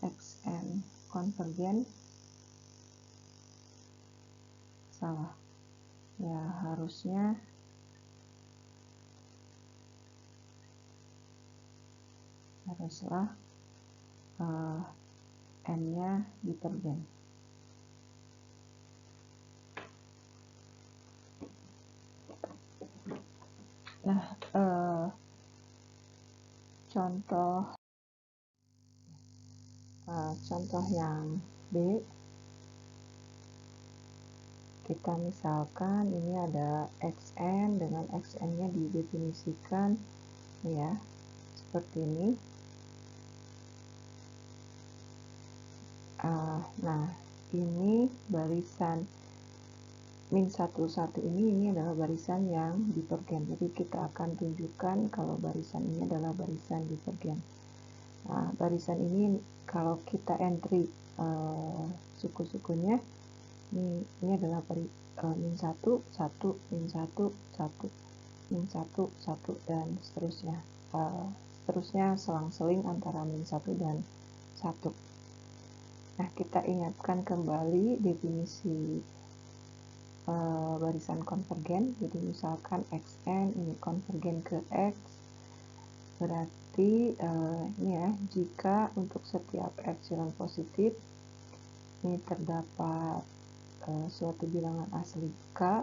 Xn konvergen salah. Ya, haruslah N-nya divergen. Nah, contoh yang B, kita misalkan ini ada Xn, dengan Xn-nya didefinisikan, ya, seperti ini. Nah, ini barisan min 1, 1 ini adalah barisan yang divergen. Jadi kita akan tunjukkan kalau barisan ini adalah barisan divergen. Nah, barisan ini kalau kita entry suku-sukunya, ini adalah min 1, 1, min 1, 1, min 1, 1, dan seterusnya. seterusnya selang-seling antara min 1 dan 1. Nah, kita ingatkan kembali definisi barisan konvergen. Jadi misalkan xn ini konvergen ke x, berarti ini ya, jika untuk setiap epsilon positif ini terdapat suatu bilangan asli k,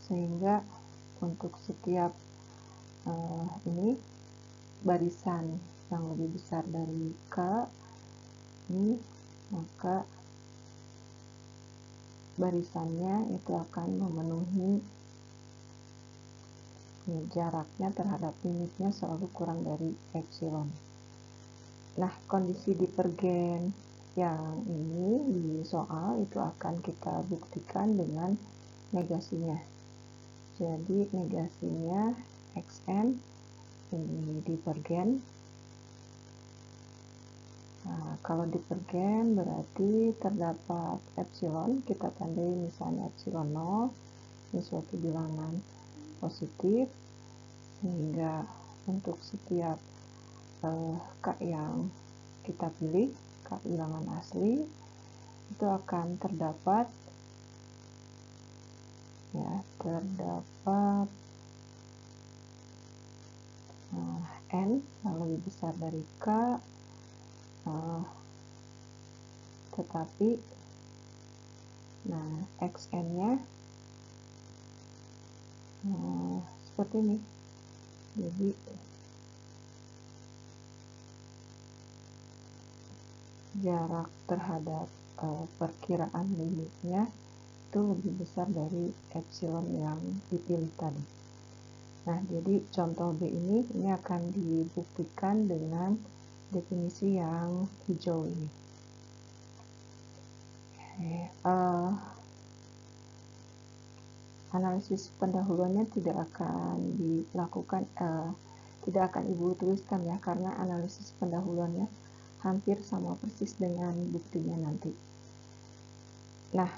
sehingga untuk setiap ini barisan yang lebih besar dari k ini, maka barisannya itu akan memenuhi jaraknya terhadap limitnya selalu kurang dari epsilon. Nah, kondisi divergen yang ini di soal itu akan kita buktikan dengan negasinya. Jadi negasinya xn ini divergen. Nah, kalau divergen berarti terdapat epsilon, kita tandai misalnya epsilon 0, ini suatu bilangan positif, sehingga untuk setiap k yang kita pilih, k bilangan asli, itu akan terdapat n yang lebih besar dari k, tetapi xn-nya seperti ini. Jadi jarak terhadap perkiraan limitnya itu lebih besar dari epsilon yang dipilih tadi. Nah, jadi contoh B ini akan dibuktikan dengan definisi yang hijau ini. Analisis pendahuluannya tidak akan dilakukan, tidak akan Ibu tuliskan ya, karena analisis pendahuluannya hampir sama persis dengan buktinya nanti. Nah,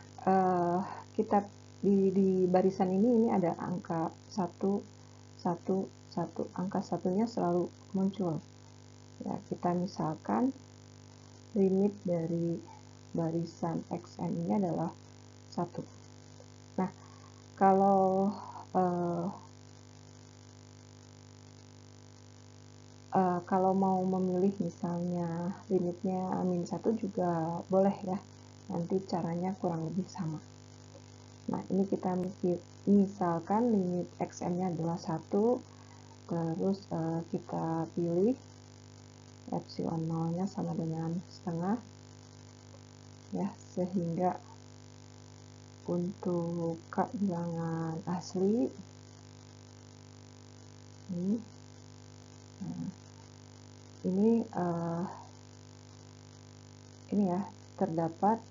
kita di barisan ini ada angka 1, 1, 1, angka satunya selalu muncul. Ya, kita misalkan limit dari barisan xn ini adalah 1. Nah, kalau mau memilih misalnya limitnya min 1 juga boleh ya, nanti caranya kurang lebih sama. Nah, ini kita misalkan limit xn nya adalah 1, terus kita pilih epsilon 0 nya sama dengan setengah ya, sehingga untuk k bilangan asli ini ya, terdapat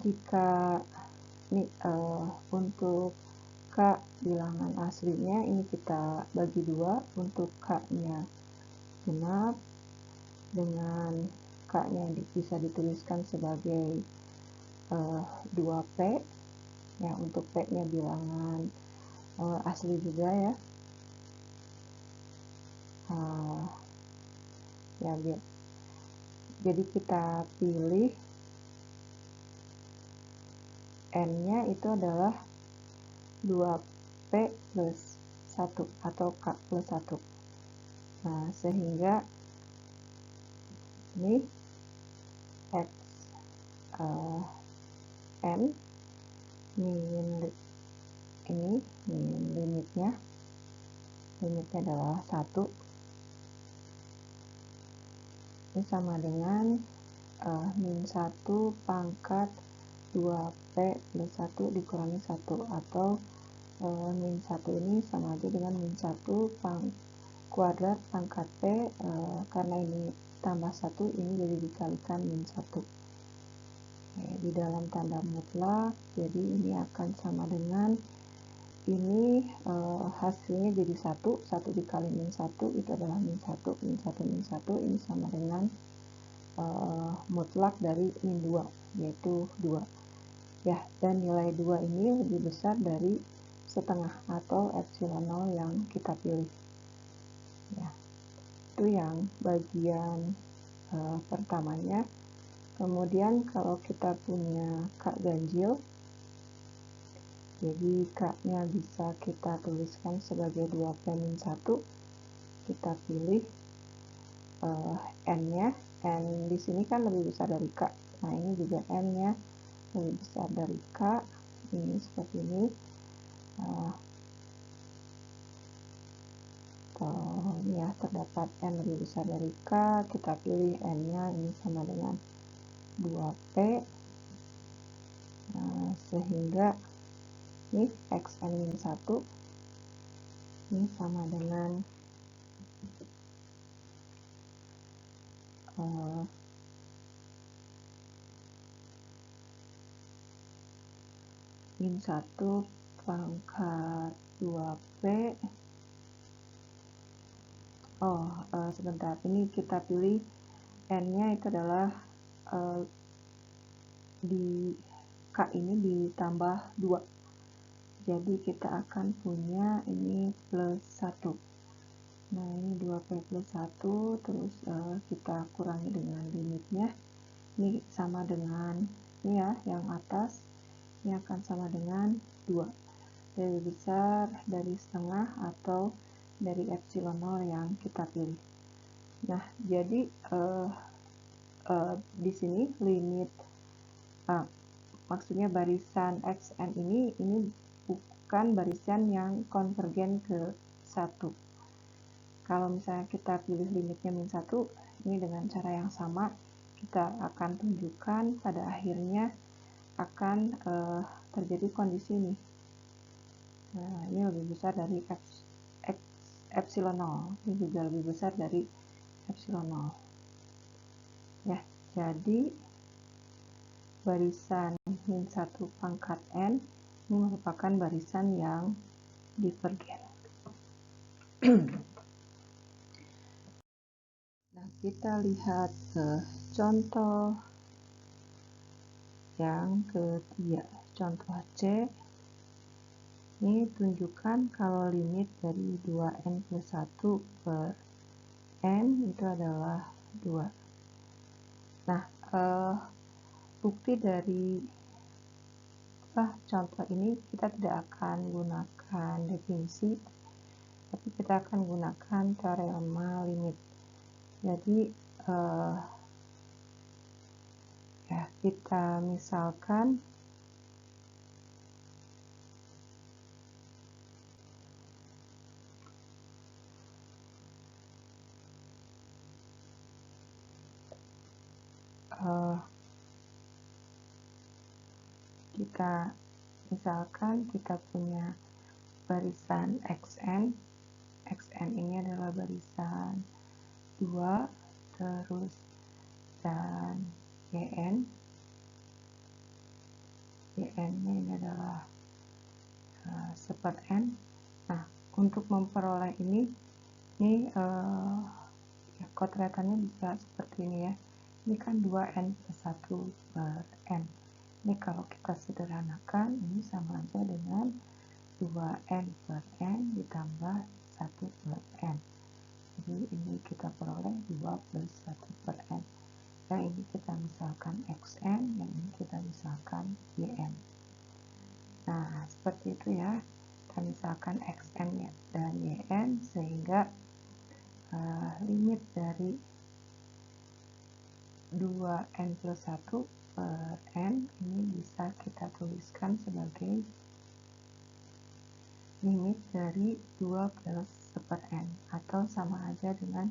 jika ini untuk k bilangan aslinya ini kita bagi dua, untuk k nya genap dengan k nya bisa dituliskan sebagai 2p ya, untuk p nya bilangan asli juga ya, jadi kita pilih n nya itu adalah 2p plus 1 atau k plus 1. Nah, sehingga ini x n min limitnya adalah 1. Ini sama dengan min 1 pangkat 2p plus 1 dikurangi 1, atau min 1 ini sama aja dengan min 1 kuadrat pangkat p, karena ini tambah 1, ini jadi dikalikan min 1. Di dalam tanda mutlak, jadi ini akan sama dengan ini hasilnya jadi 1 dikali min 1 itu adalah min 1, min 1, min 1 ini sama dengan mutlak dari min 2, yaitu 2. Ya, dan nilai 2 ini lebih besar dari setengah atau epsilon 0 yang kita pilih. Ya, itu yang bagian pertamanya. Kemudian kalau kita punya K ganjil, jadi K-nya bisa kita tuliskan sebagai 2P min 1, kita pilih N-nya, N di sini kan lebih besar dari K, nah ini juga N-nya lebih besar dari K, ini seperti ini. Ini ya, terdapat N lebih besar dari K, kita pilih N-nya ini sama dengan 2P, sehingga ini Xn-1 ini sama dengan min 1 pangkat 2P. Sebentar, ini kita pilih N-nya itu adalah di K ini ditambah 2, jadi kita akan punya ini plus 1. Nah ini 2P plus 1, terus kita kurangi dengan limitnya, ini sama dengan ini ya, yang atas ini akan sama dengan 2, lebih besar dari setengah atau dari epsilon 0 yang kita pilih. Nah, jadi di sini limit maksudnya barisan Xn ini bukan barisan yang konvergen ke 1. Kalau misalnya kita pilih limitnya min 1, ini dengan cara yang sama kita akan tunjukkan pada akhirnya akan terjadi kondisi ini. Nah, ini lebih besar dari epsilon 0, ini juga lebih besar dari epsilon 0. Ya, jadi barisan min 1 pangkat N ini merupakan barisan yang divergen. Nah, kita lihat contoh yang ketiga, contoh C. Ini tunjukkan kalau limit dari 2N plus 1 per N itu adalah 2. Nah, bukti dari contoh ini kita tidak akan gunakan definisi, tapi kita akan gunakan teorema limit. Jadi ya, kita misalkan kita punya barisan Xn. Xn ini adalah barisan 2, terus dan Yn. Yn ini adalah seper N. Nah, untuk memperoleh ini ya, kotretannya bisa seperti ini ya. Ini kan 2N plus 1 per N. Ini kalau kita sederhanakan, ini sama aja dengan 2N per N ditambah 1 per N. Jadi ini kita peroleh 2 plus 1 per N. Yang ini kita misalkan Xn, yang ini kita misalkan Yn. Nah, seperti itu ya. Kita misalkan Xn dan Yn, sehingga limit dari 2N plus 1 per N ini bisa kita tuliskan sebagai limit dari 2 plus seper N, atau sama aja dengan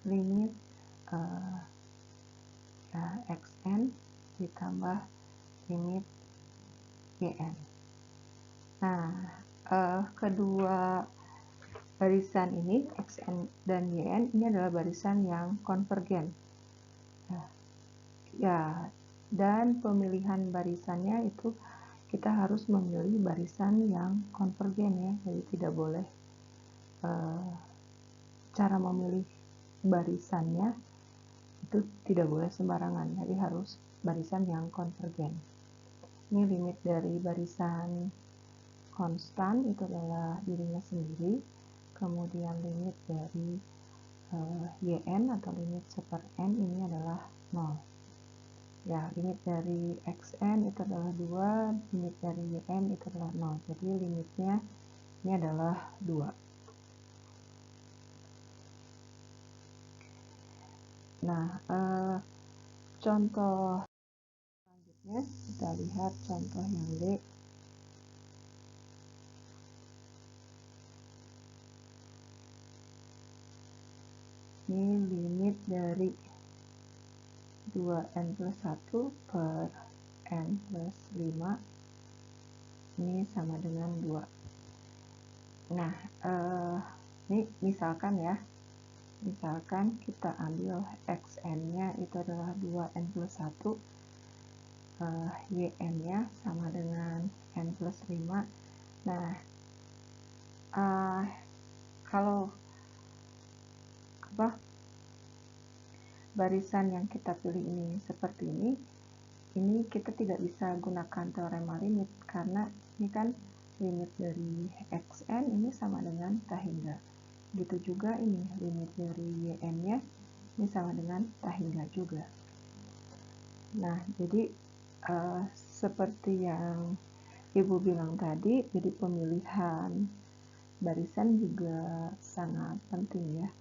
limit Xn ditambah limit Yn. Nah, kedua barisan ini, Xn dan Yn, ini adalah barisan yang konvergen. Ya, dan pemilihan barisannya itu kita harus memilih barisan yang konvergen ya, jadi tidak boleh cara memilih barisannya itu tidak boleh sembarangan, jadi harus barisan yang konvergen. Ini limit dari barisan konstan itu adalah dirinya sendiri, kemudian limit dari yn atau limit seper n ini adalah 0. Ya, limit dari xn itu adalah 2, limit dari yn itu adalah 0. Jadi limitnya ini adalah 2. Nah, contoh selanjutnya kita lihat contoh yang D. Ini limit dari 2n plus 1 per n plus 5 ini sama dengan 2. Nah, ini misalkan ya, misalkan kita ambil xn-nya itu adalah 2n plus 1, yn-nya sama dengan n plus 5. Nah, kalau barisan yang kita pilih ini seperti ini kita tidak bisa gunakan teorema limit karena ini kan limit dari xn ini sama dengan tak hingga. Begitu juga ini limit dari yn-nya ini sama dengan tak hingga juga. Nah, jadi seperti yang Ibu bilang tadi, jadi pemilihan barisan juga sangat penting ya.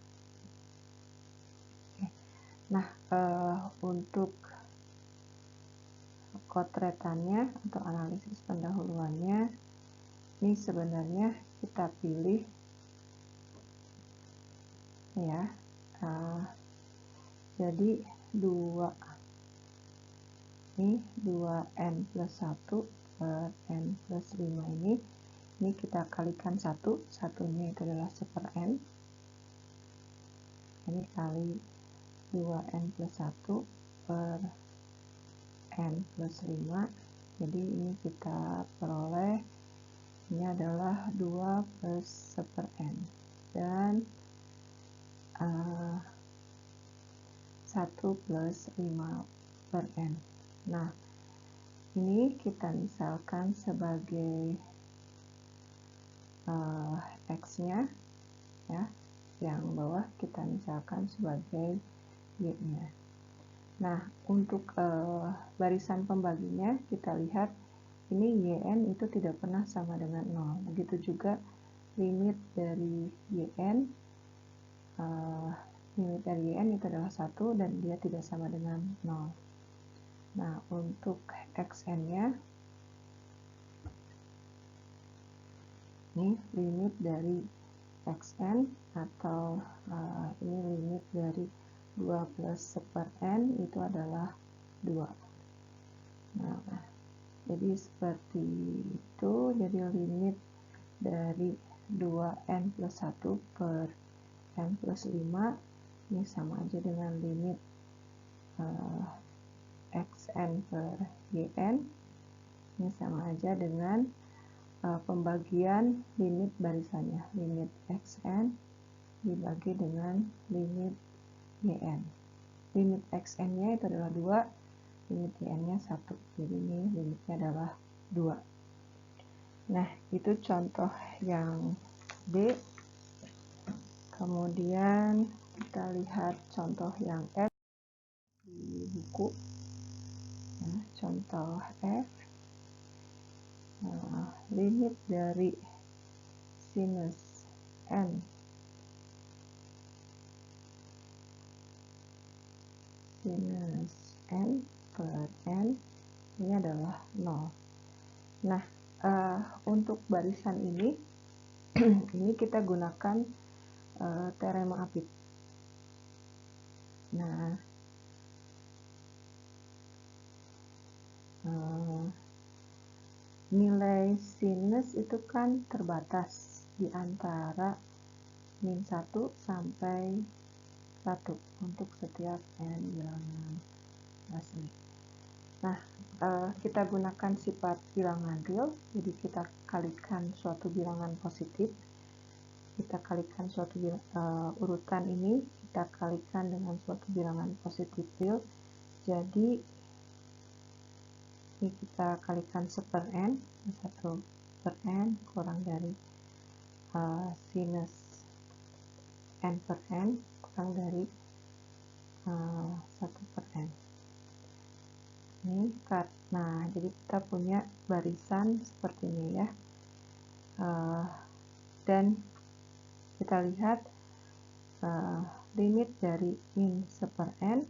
Nah, untuk kotretannya atau analisis pendahuluannya, ini sebenarnya kita pilih ya, jadi 2n plus 1 per n plus 5 ini kita kalikan 1, satunya itu adalah seper n, ini kali 2n plus 1 per n plus 5, jadi ini kita peroleh ini adalah 2 plus seper n dan 1 plus 5 per n. Nah, ini kita misalkan sebagai x-nya ya, yang bawah kita misalkan sebagai y-nya. Nah, untuk barisan pembaginya kita lihat ini yn itu tidak pernah sama dengan 0. Begitu juga limit dari yn, itu adalah 1 dan dia tidak sama dengan 0. Nah, untuk xn-nya ini limit dari xn atau ini limit dari 2 plus seper n itu adalah 2. Nah, jadi seperti itu, jadi limit dari 2n plus 1 per n plus 5 ini sama aja dengan limit xn per yn, ini sama aja dengan pembagian limit barisannya, limit xn dibagi dengan limit yn. Limit xn-nya itu adalah 2, limit yn-nya 1, jadi ini limitnya adalah 2. Nah, itu contoh yang D. Kemudian kita lihat contoh yang F di buku. Nah, contoh F, limit dari sinus n per n ini adalah 0. Nah, untuk barisan ini ini kita gunakan teorema Apit. Nah, nilai sinus itu kan terbatas di antara min 1 sampai 1 . 1 untuk setiap n bilangan asli. Nah, kita gunakan sifat bilangan real, jadi kita kalikan suatu bilangan positif, kita kalikan suatu urutan ini, kita kalikan dengan suatu bilangan positif real, jadi ini kita kalikan 1/n, 1/n kurang dari sinus n per n kurang dari 1/n. Ini nah jadi kita punya barisan seperti ini ya, dan kita lihat limit dari min 1/n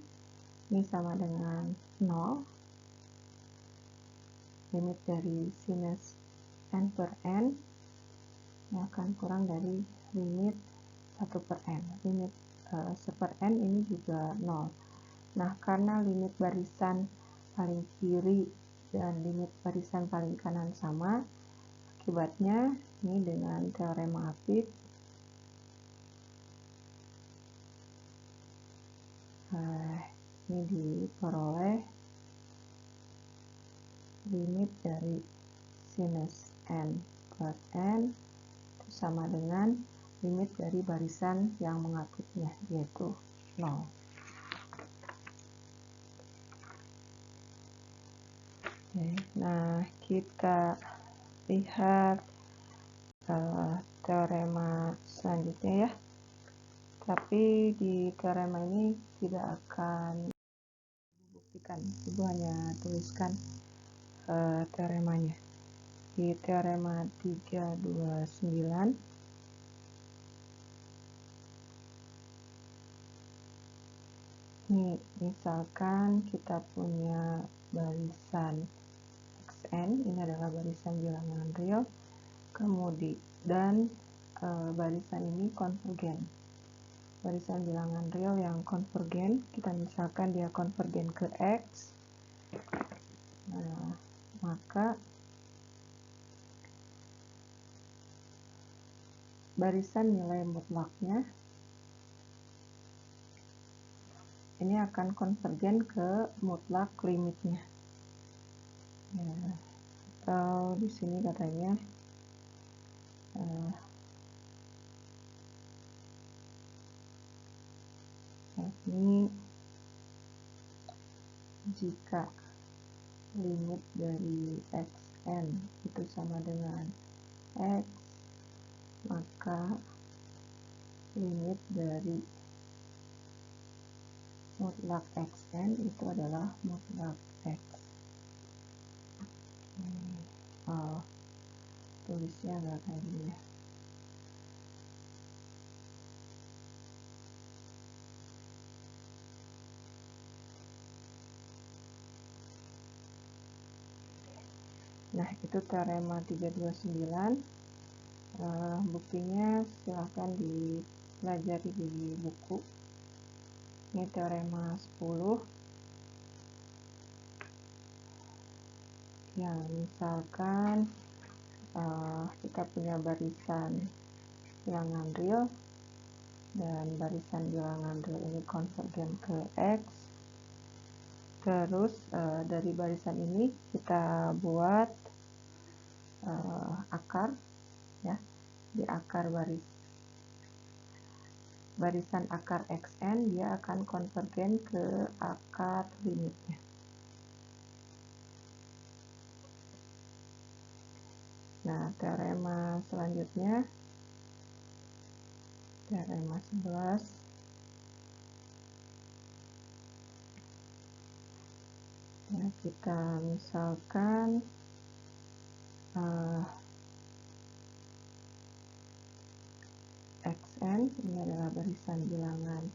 ini sama dengan 0, limit dari sinus n per n ini akan kurang dari limit 1/n, limit 1/n ini juga 0. Nah, karena limit barisan paling kiri dan limit barisan paling kanan sama, akibatnya ini dengan teorema Hafid ini diperoleh limit dari sinus n per n itu sama dengan limit dari barisan yang mengapitnya, yaitu 0. Nah, kita lihat teorema selanjutnya ya. Tapi di teorema ini tidak akan dibuktikan, ibu hanya tuliskan teoremanya. Di teorema 329 ini misalkan kita punya barisan xn, ini adalah barisan bilangan real, kemudian barisan ini konvergen. Barisan bilangan real yang konvergen, kita misalkan dia konvergen ke X, nah, maka barisan nilai mutlaknya ini akan konvergen ke mutlak limitnya. Ya, atau di sini katanya ini jika limit dari xn itu sama dengan x, maka limit dari mutlak xn itu adalah mutlak x. Tulisnya agak kayak gini ya. Nah, itu teorema 329. Buktinya silahkan dipelajari di buku. Ini teorema 10. Ya, misalkan kita punya barisan bilangan real dan barisan bilangan real ini konvergen ke X. Terus dari barisan ini kita buat akar ya. Di akar barisan akar xn dia akan konvergen ke akar limitnya. Nah, teorema selanjutnya, teorema 11. Ya, kita misalkan xn ini adalah barisan bilangan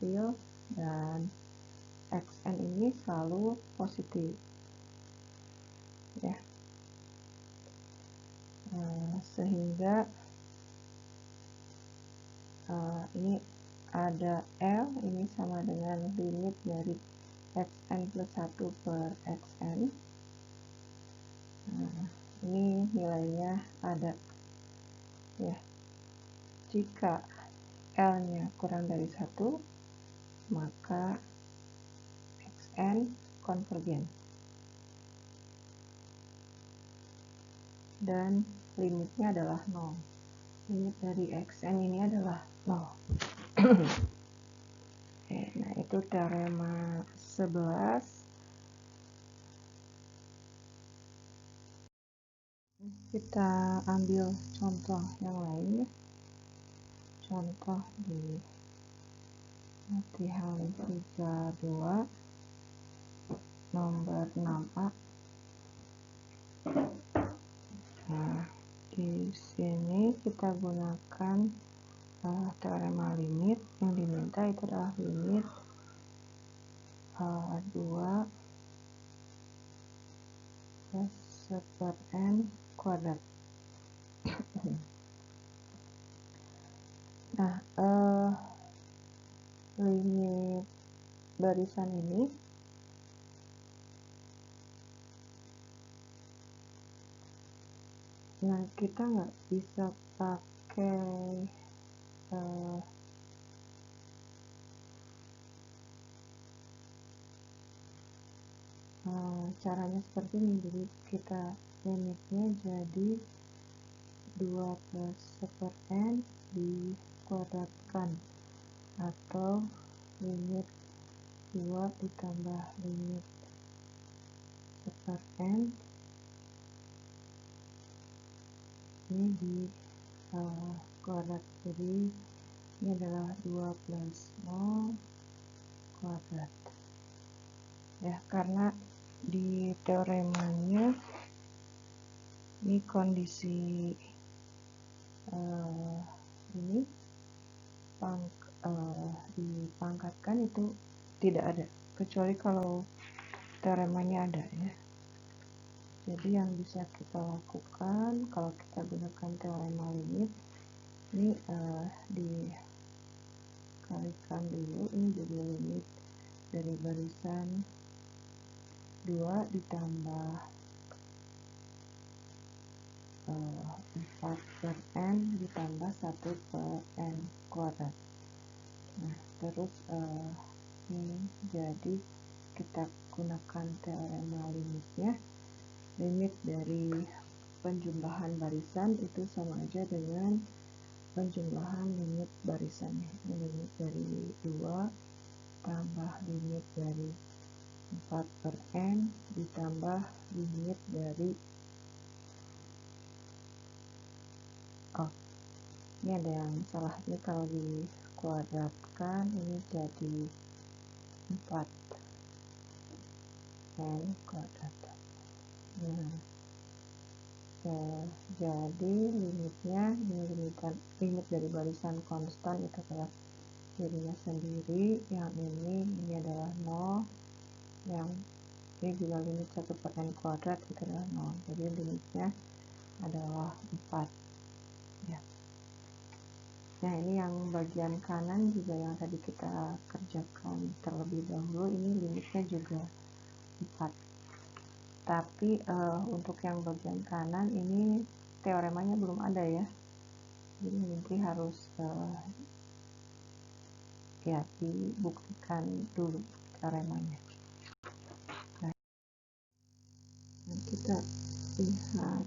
real dan xn ini selalu positif. Ya. Sehingga ini ada L, ini sama dengan limit dari xn plus 1 per xn. Nah, ini nilainya ada ya. Jika L-nya kurang dari 1, maka xn konvergen. dan limitnya adalah 0. Limit dari xn ini adalah 0. Oke, nah itu teorema 11. Kita ambil contoh yang lain ya. Contoh di latihan 32 nomor 6A. Nah, di sini kita gunakan teorema limit. Yang diminta itu adalah limit 2 plus 1/n kuadrat. Nah, limit barisan ini kita nggak bisa pakai caranya seperti ini. Jadi kita limitnya jadi 2 plus 1/n dikuadratkan, atau limit 2 ditambah limit 1/n ini di kuadrat. Jadi ini adalah 2 plus 0 kuadrat ya, karena di teoremanya ini kondisi ini dipangkatkan itu tidak ada, kecuali kalau teoremanya ada ya. Jadi yang bisa kita lakukan kalau kita gunakan teorema limit ini dikalikan dulu, ini jadi limit dari barisan 2 ditambah 4/n ditambah 1/n kuadrat. Nah, terus ini jadi kita gunakan teorema limitnya. Limit dari penjumlahan barisan itu sama aja dengan penjumlahan limit barisannya. Limit dari 2 tambah limit dari 4/n ditambah limit dari ini ada yang salah, ini kalau dikuadratkan ini jadi 4n kuadrat. Nah, jadi limitnya ini limit dari barisan konstan itu adalah dirinya sendiri, yang ini adalah 0, yang ini juga limit 1/n kuadrat itu adalah 0. Jadi limitnya adalah 4 ya. Nah, ini yang bagian kanan juga yang tadi kita kerjakan terlebih dahulu, ini limitnya juga 4. Tapi untuk yang bagian kanan ini teoremanya belum ada ya. Jadi nanti harus ya dibuktikan dulu teoremanya. Nah, kita lihat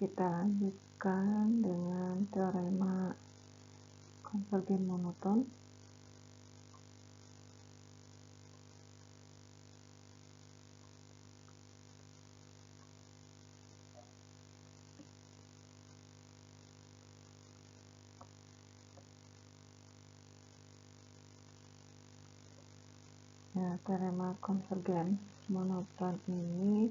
kita lanjutkan dengan teorema konvergen monoton. Nah, teorema konvergen monoton ini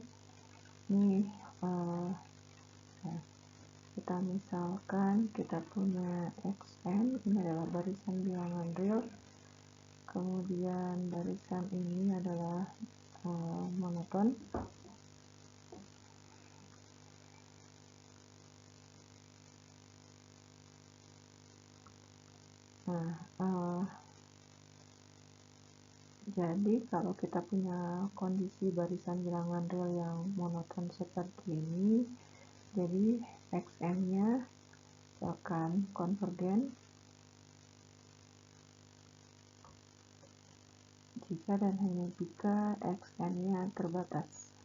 kita misalkan kita punya xn, ini adalah barisan bilangan real, kemudian barisan ini adalah monoton. Nah, Jadi kalau kita punya kondisi barisan bilangan real yang monoton seperti ini, jadi XN-nya akan konvergen jika dan hanya jika XN-nya terbatas.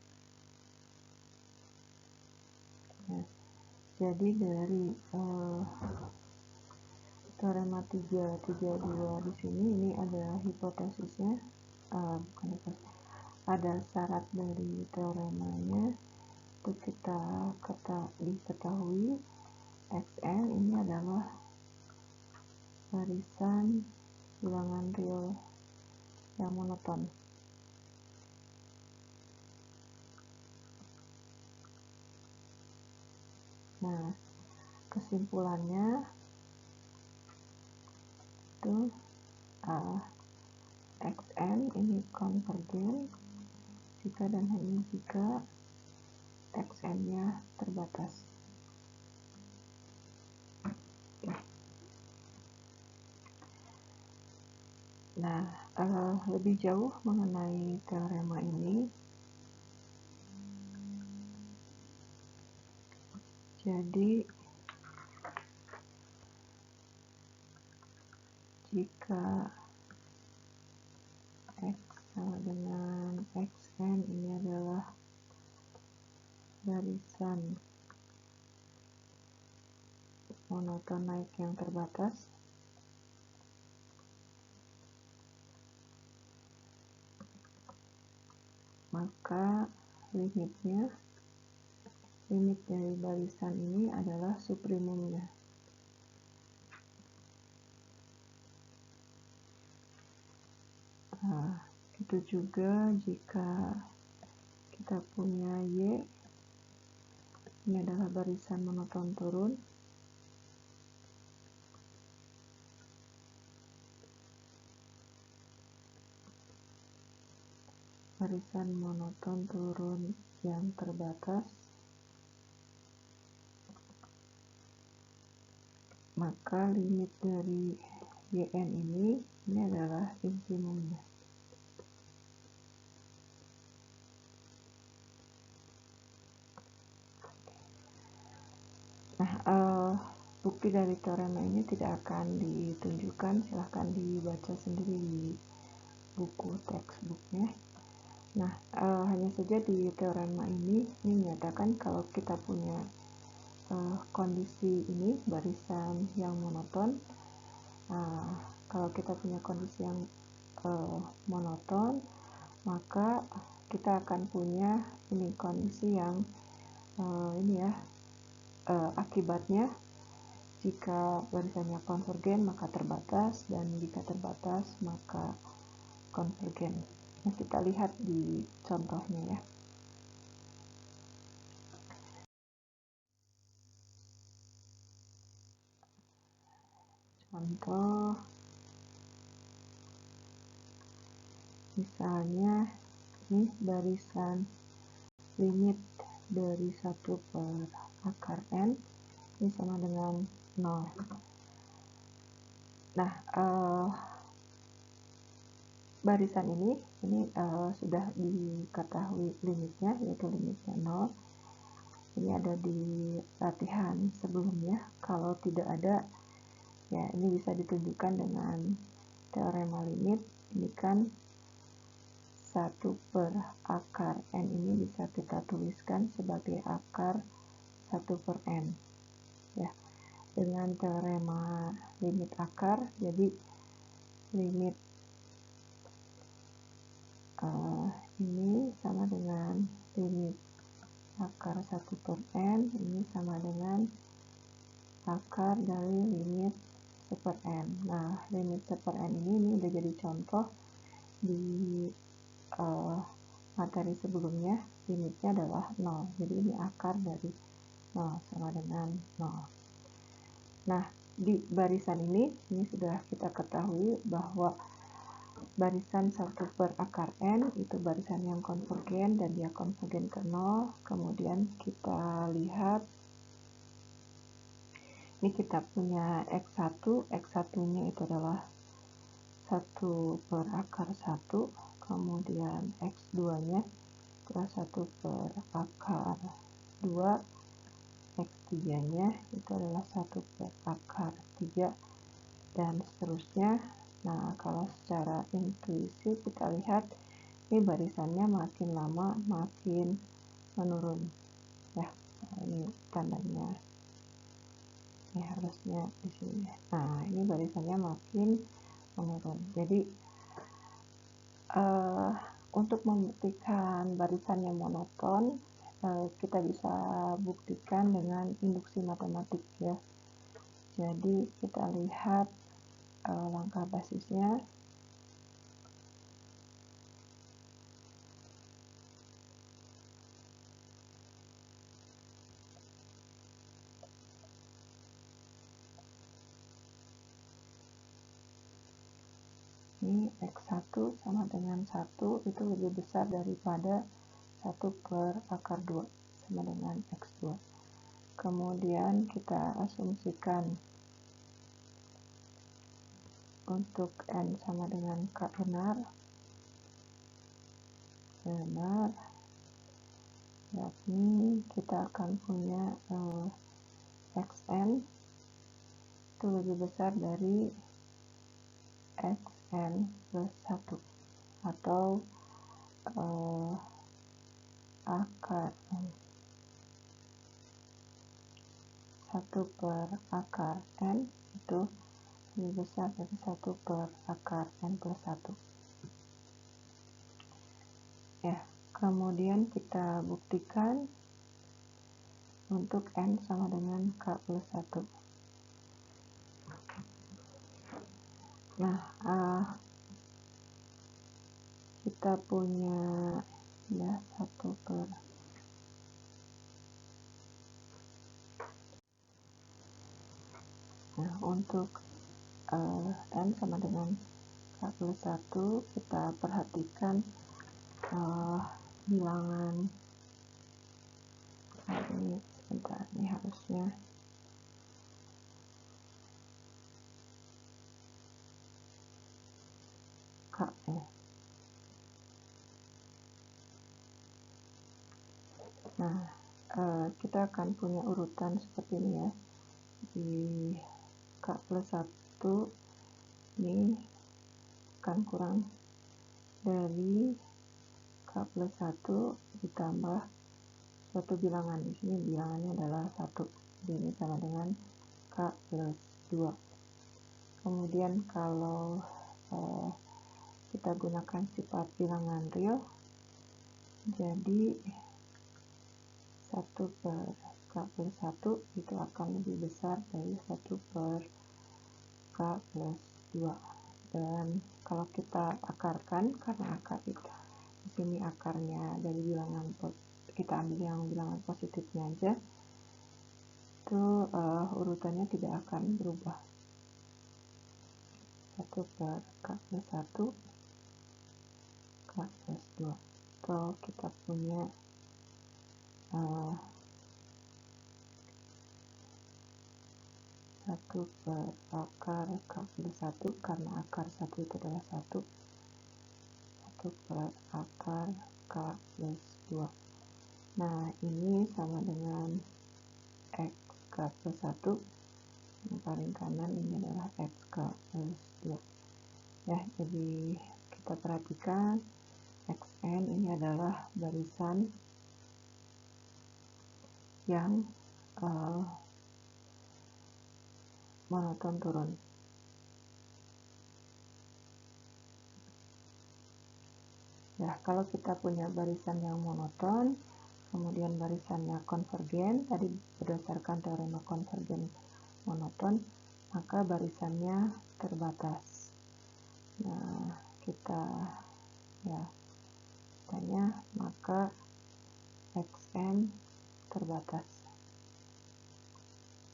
Ya, jadi dari teorema 332 di sini, ini ada hipotesisnya, bukan hipotesis, ada syarat dari teoremanya. Itu kita diketahui XN ini adalah barisan bilangan real yang monoton. Nah, kesimpulannya itu XN ini konvergen jika dan hanya jika XN-nya terbatas. Nah, lebih jauh mengenai teorema ini, jadi jika X sama dengan XN ini adalah barisan monoton naik yang terbatas, maka limit dari barisan ini adalah suprimumnya. Itu juga jika kita punya Y, ini adalah barisan monoton turun, barisan monoton turun yang terbatas, maka limit dari YN ini adalah infimumnya. Nah, bukti dari teorema ini tidak akan ditunjukkan, silahkan dibaca sendiri di buku textbooknya. Nah, hanya saja di teorema ini menyatakan kalau kita punya kondisi ini barisan yang monoton. Kalau kita punya kondisi yang monoton, maka kita akan punya ini kondisi yang akibatnya jika barisannya konvergen maka terbatas, dan jika terbatas maka konvergen. Nah, kita lihat di contohnya ya. Contoh misalnya ini barisan limit dari 1/akar N ini sama dengan 0. Nah, barisan ini sudah diketahui limitnya, yaitu limitnya 0. Ini ada di latihan sebelumnya. Kalau tidak ada, ya ini bisa ditunjukkan dengan teorema limit. Ini kan 1/akar N ini bisa kita tuliskan sebagai akar 1/N. Ya, dengan teorema limit akar, jadi limit ini sama dengan limit akar 1/N, ini sama dengan akar dari limit 1/N. Nah, limit 1/N ini udah jadi contoh di materi sebelumnya. Limitnya adalah 0, jadi ini akar dari 0 sama dengan 0. Nah, di barisan ini sudah kita ketahui bahwa barisan 1/akar N itu barisan yang konvergen dan dia konvergen ke 0. Kemudian kita lihat ini kita punya X1, X1-nya itu adalah 1 per akar 1, kemudian X2 nya adalah 1 per akar 2, X3 nya itu adalah 1 per akar 3, dan seterusnya. Nah, kalau secara intuisi kita lihat ini barisannya makin lama makin menurun ya. Ini tandanya ya, harusnya di sini. Nah, ini barisannya makin menurun. Jadi untuk membuktikan barisannya monoton, kita bisa buktikan dengan induksi matematik ya. Jadi kita lihat langkah basisnya. Ini X1 sama dengan 1 itu lebih besar daripada 1 per akar 2 sama dengan X2. Kemudian kita asumsikan untuk N sama dengan K benar, yakni kita akan punya Xn itu lebih besar dari Xn plus 1 atau akar 1 per akar N itu lebih besar dari 1 per akar N plus 1 ya. Kemudian kita buktikan untuk N sama dengan K plus 1. Nah, kita punya ya 1 per nah, untuk N sama dengan K plus 1 kita perhatikan bilangan ini sebentar, ini harusnya K ya. Nah, kita akan punya urutan seperti ini ya. Di K plus 1 ini akan kurang dari K plus 1 ditambah suatu bilangan. Di sini bilangannya adalah 1. Jadi ini sama dengan K plus 2. Kemudian kalau kita gunakan sifat bilangan real, jadi 1 per K plus 1 itu akan lebih besar dari 1 per K plus 2. Dan kalau kita akarkan, karena akar itu di sini akarnya dari bilangan, kita ambil yang bilangan positifnya aja, itu urutannya tidak akan berubah. 1 per K plus 1, K plus 2. Atau kita punya 1 per akar K plus 1, karena akar 1 itu adalah 1. 1 per akar K plus 2. Nah, ini sama dengan X K plus 1. Yang paling kanan ini adalah X K plus 2. Ya, jadi kita perhatikan Xn ini adalah barisan yang monoton turun. Ya, kalau kita punya barisan yang monoton, kemudian barisannya konvergen, tadi berdasarkan teorema konvergen monoton, maka barisannya terbatas. Nah, kita tanya maka Xn terbatas.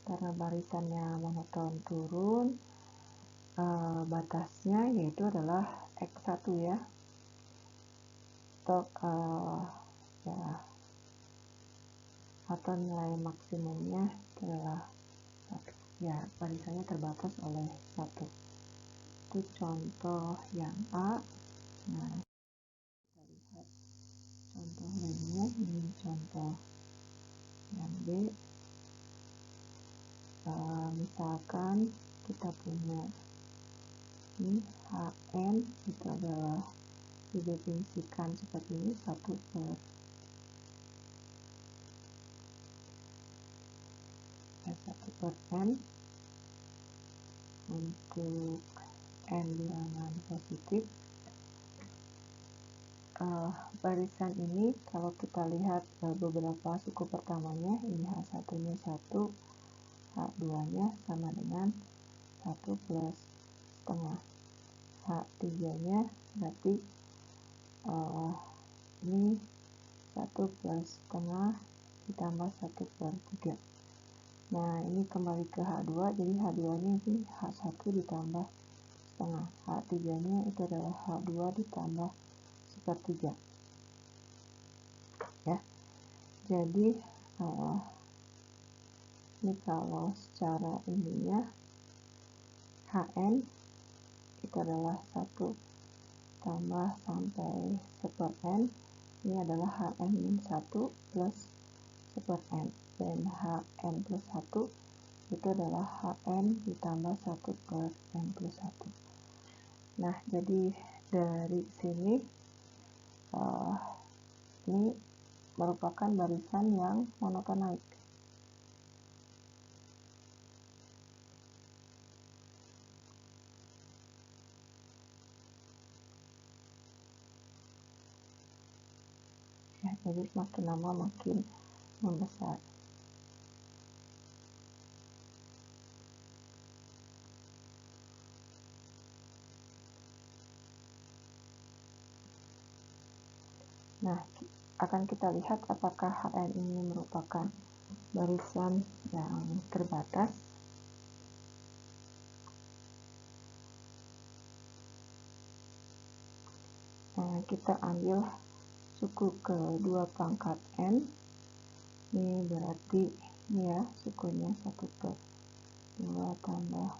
Karena barisannya monoton turun, batasnya yaitu adalah X1 ya. Atau nilai maksimumnya adalah 1. Ya, barisannya terbatas oleh 1. itu contoh yang A. Nah, kita lihat contoh lainnya. Ini contoh yang B. Misalkan kita punya ini HN itu adalah didefinisikan seperti ini, 1 per N untuk N bilangan positif. Barisan ini kalau kita lihat beberapa suku pertamanya, ini H1 nya 1, H2 nya sama dengan 1 plus setengah, H3 nya berarti ini 1 plus setengah ditambah 1 per 3. Nah, ini kembali ke H2, jadi H2 nya ini H1 ditambah setengah, H3 nya itu adalah H2 ditambah sepertiga. Ya, jadi ini kalau secara ininya HN itu adalah 1 tambah sampai 1/n, ini adalah HN-1 plus 1/n, dan HN plus 1 itu adalah HN ditambah 1 per N plus 1. Nah, jadi dari sini ini merupakan barisan yang monotonaik. Ya, jadi makin lama makin membesar. Nah, akan kita lihat apakah HN ini merupakan barisan yang terbatas. Nah, kita ambil suku kedua pangkat N. Ini berarti ini ya, sukunya 1 per 2 tambah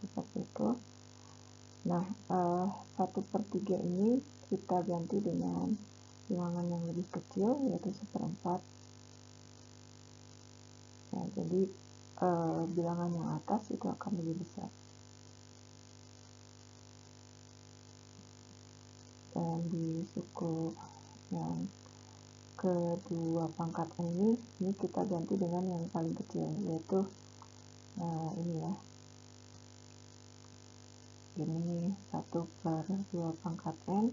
seperti itu. Nah, 1 per 3 ini kita ganti dengan bilangan yang lebih kecil, yaitu 1/4. Ya, jadi bilangan yang atas itu akan lebih besar. Dan di suku yang kedua pangkat ini kita ganti dengan yang paling kecil, yaitu ini ya. Ini 1 per 2 pangkat N,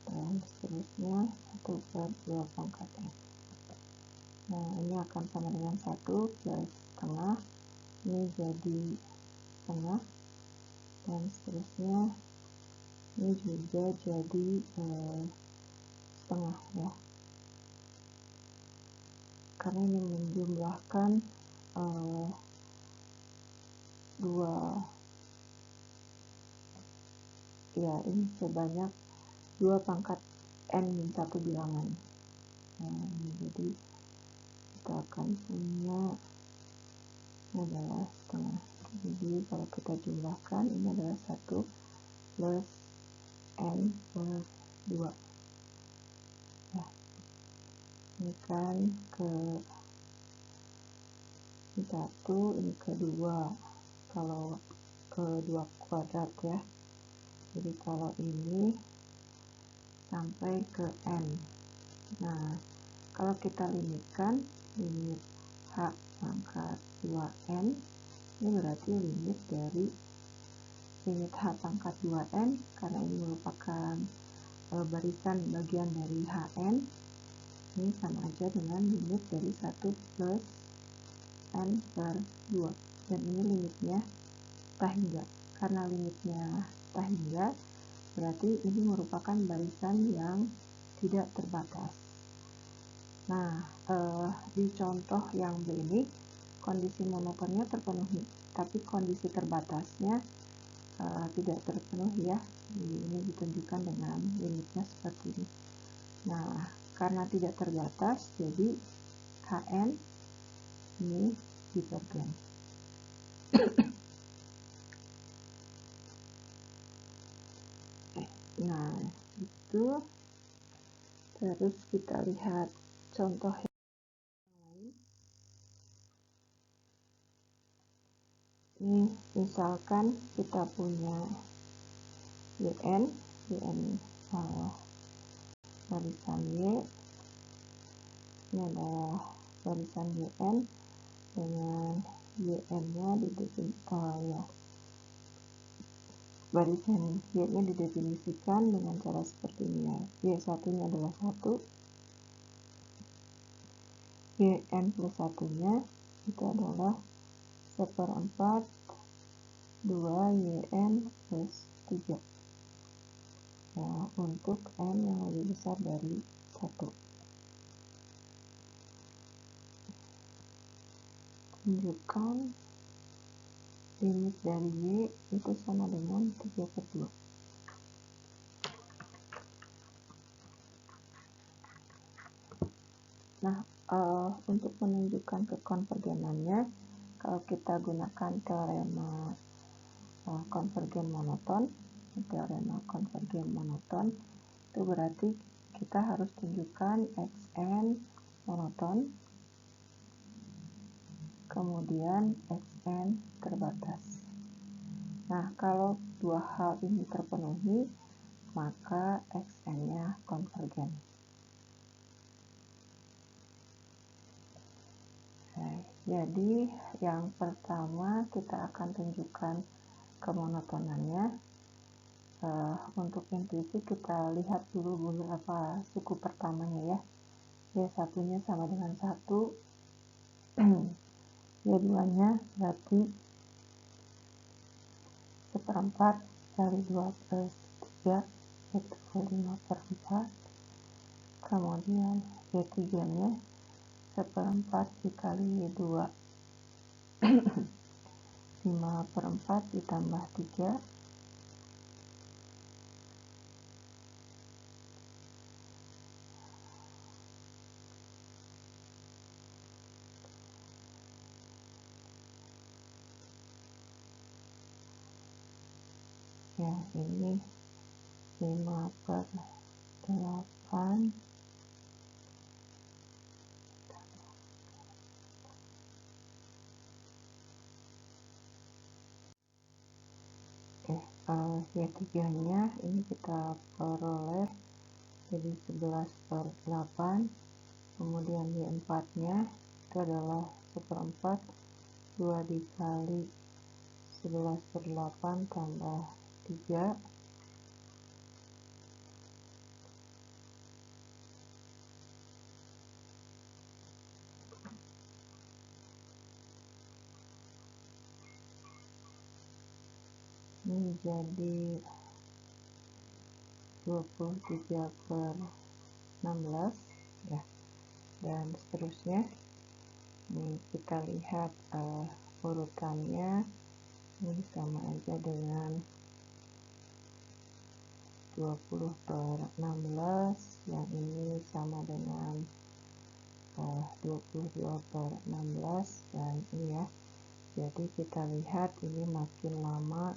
dan seterusnya 1 per 2 pangkat N. Nah, ini akan sama dengan 1 plus setengah, ini jadi setengah, dan seterusnya ini juga jadi setengah ya, karena ini menjumlahkan dua, ya ini sebanyak 2 pangkat N-1 bilangan. Nah, jadi kita akan punya adalah setengah. Jadi kalau kita jumlahkan ini adalah 1 plus N per 2. Ya, ini kan ke 1, ini ke 2, kalau ke 2 kuadrat ya. Jadi kalau ini sampai ke N. Nah, kalau kita limitkan, limit H pangkat 2N, ini berarti limit dari limit H pangkat 2N, karena ini merupakan barisan bagian dari HN ini sama aja dengan limit dari 1 plus N per 2, dan ini limitnya tak hingga. Karena limitnya tak hingga, berarti ini merupakan barisan yang tidak terbatas. Nah, di contoh yang B ini kondisi monotonnya terpenuhi, tapi kondisi terbatasnya tidak terpenuhi ya. Ini ditunjukkan dengan limitnya seperti ini. Nah, karena tidak terbatas, jadi HN ini divergen. Nah, itu terus kita lihat contoh yang lain. Ini misalkan kita punya YN barisan Y, ini adalah barisan YN dengan YN-nya barisan Y-nya didefinisikan dengan cara seperti ini ya. Y1-nya adalah 1, YN plus 1-nya itu adalah 1/4 2YN plus 3 ya, untuk N yang lebih besar dari 1. Tunjukkan limit dari Y itu sama dengan 3/2. Nah, untuk menunjukkan kekonvergenannya, kalau kita gunakan teorema konvergen monoton, itu berarti kita harus tunjukkan Xn monoton, kemudian Xn terbatas. Nah, kalau dua hal ini terpenuhi, maka Xn-nya konvergen. Jadi yang pertama kita akan tunjukkan kemonotonannya. Untuk intuisi kita lihat dulu beberapa suku pertamanya ya. Y1-nya sama dengan 1, Y2-nya berarti 1/4 kali 2 plus 3 itu 5/4. Kemudian Y3-nya 1/4 dikali 2 5/4 ditambah 3 ya, ini 5/8 Y3-nya ini kita peroleh jadi 11/8. Kemudian Y4-nya itu adalah 1/4 2 dikali 11/8 tambah 3 ini jadi 23/16 ya, dan seterusnya. Ini kita lihat urutannya, ini sama aja dengan 20/16, yang ini sama dengan 22/16, dan ini ya. Jadi kita lihat ini makin lama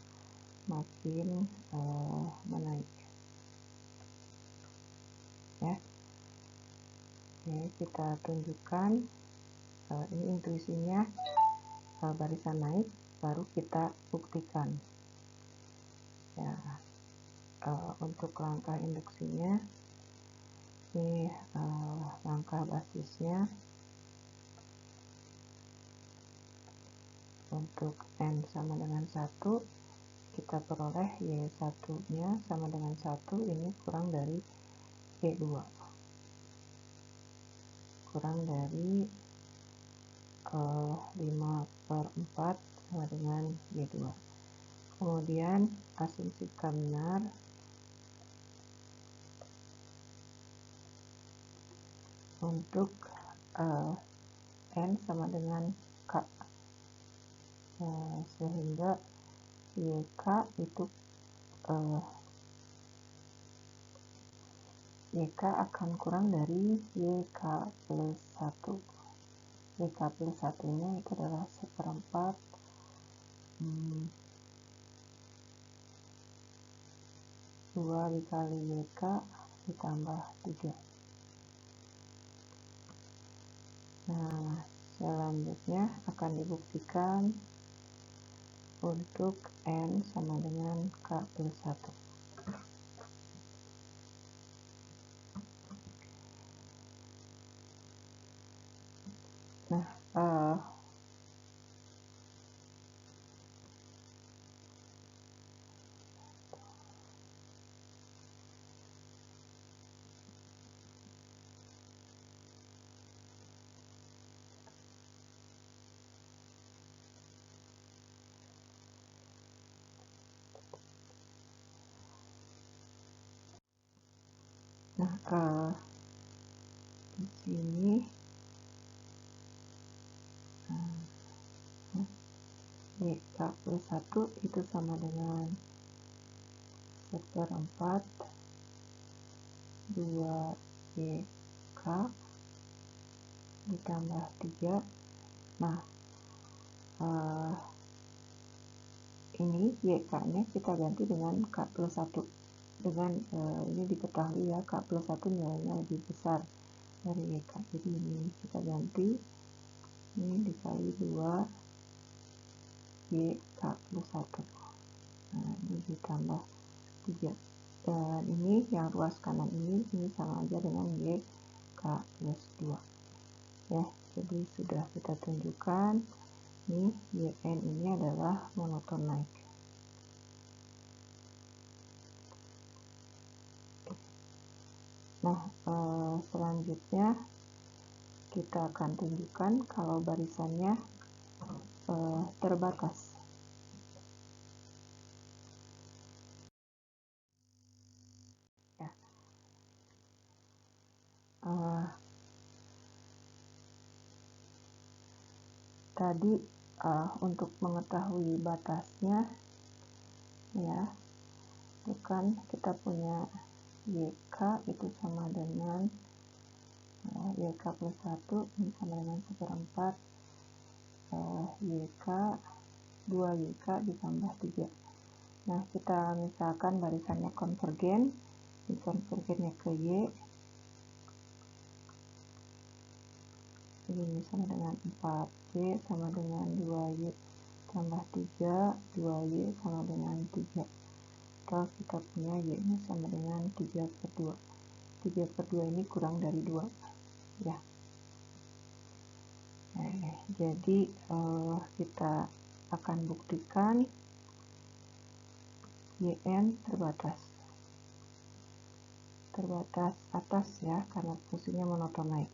makin menaik ya. Oke, kita tunjukkan ini intuisinya barisan naik, baru kita buktikan ya. Untuk langkah induksinya ini langkah basisnya untuk N sama dengan 1, kita peroleh Y1-nya sama dengan 1, ini kurang dari Y2. Kurang dari 5/4 sama dengan Y2. Kemudian asumsikan benar untuk N sama dengan K, sehingga YK itu YK akan kurang dari YK plus 1. YK plus 1 nya itu adalah 1/4 2 dikali YK ditambah 3. Nah, selanjutnya akan dibuktikan untuk N sama dengan K plus 1. Di sini YK plus 1 itu sama dengan 1/4 2 YK ditambah 3. Nah, ini YK-nya kita ganti dengan K plus 1. Dengan ini diketahui ya, K plus 1 nilainya lebih besar dari YK. Jadi ini kita ganti, ini dikali 2 YK plus 1. Nah, ini ditambah 3. Dan ini yang ruas kanan ini sama aja dengan YK plus 2. Ya, jadi sudah kita tunjukkan ini YN ini adalah monoton naik. Nah, selanjutnya kita akan tunjukkan kalau barisannya terbatas. Ya. Tadi untuk mengetahui batasnya, ya, itu kan kita punya YK itu sama dengan YK plus 1 ini sama dengan 1/4 YK 2 YK ditambah 3. Nah, kita misalkan barisannya konvergen, di konvergennya ke Y, ini sama dengan 4Y sama dengan 2Y tambah 3, 2Y sama dengan 3. Atau kita punya Y nya sama dengan 3/2. 3/2 ini kurang dari 2. Ya. Jadi kita akan buktikan YN terbatas atas ya, karena fungsinya monoton naik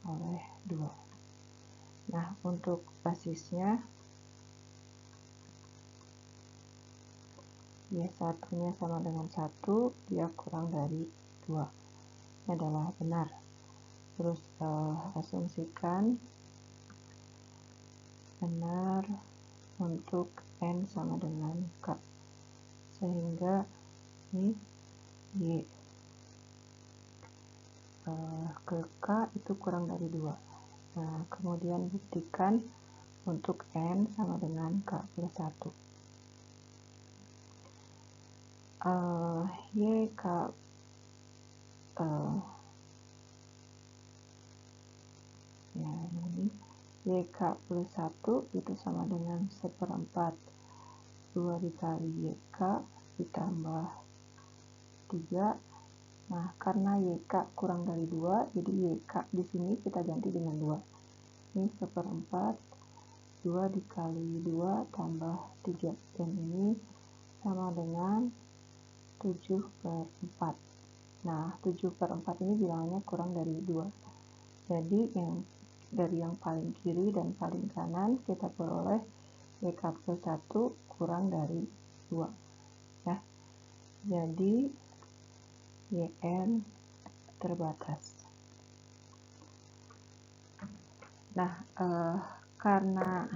oleh 2. Nah, untuk basisnya Y1 nya sama dengan 1, dia kurang dari 2. Ini adalah benar. Terus asumsikan benar untuk N sama dengan K, sehingga ini Y ke K itu kurang dari 2. Nah, kemudian buktikan untuk N sama dengan K plus 1. YK ya ini YK plus 1 itu sama dengan 1/4 2 dikali YK ditambah 3. Nah, karena YK kurang dari 2, jadi YK di sini kita ganti dengan 2. Ini 1/4 2 dikali 2 tambah 3, dan ini sama dengan 7/4. Nah, 7/4 ini bilangannya kurang dari 2. Jadi dari yang paling kiri dan paling kanan kita peroleh YK plus 1 kurang dari 2. Ya. Jadi YN terbatas. Nah, karena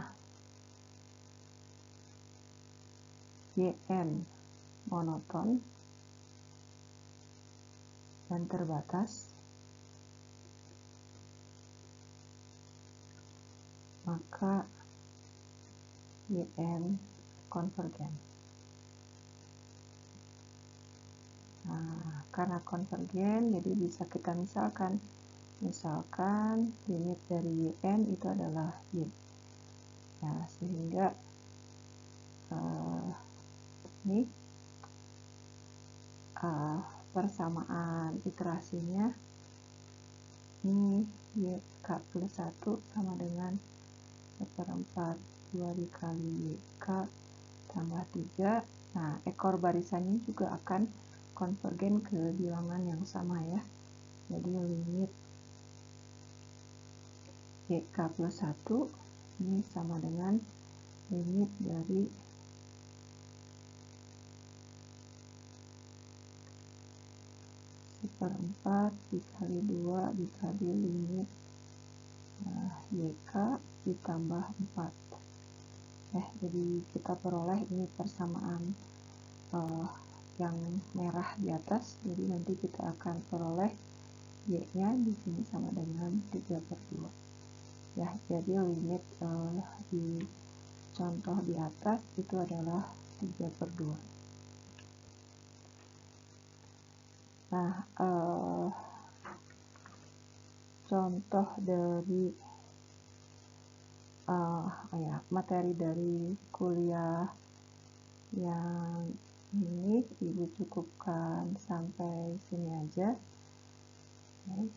YN monoton dan terbatas, maka YN konvergen. Nah, karena konvergen, jadi bisa kita misalkan limit dari YN itu adalah Y. Ya, sehingga ini persamaan iterasinya ini YK plus 1 sama dengan 1/4 2 dikali YK tambah 3. Nah, ekor barisannya juga akan konvergen ke bilangan yang sama ya. Jadi limit YK plus 1 ini sama dengan limit dari seperempat dikali 2 dikali limit YK ditambah 4. Jadi kita peroleh ini persamaan yang merah di atas. Jadi nanti kita akan peroleh Y-nya di sini sama dengan 3/2. Ya, jadi limit di contoh di atas itu adalah 3/2. Nah, contoh dari materi dari kuliah yang ini Ibu cukupkan sampai sini aja. Okay.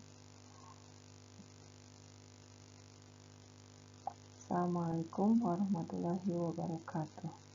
Assalamualaikum warahmatullahi wabarakatuh.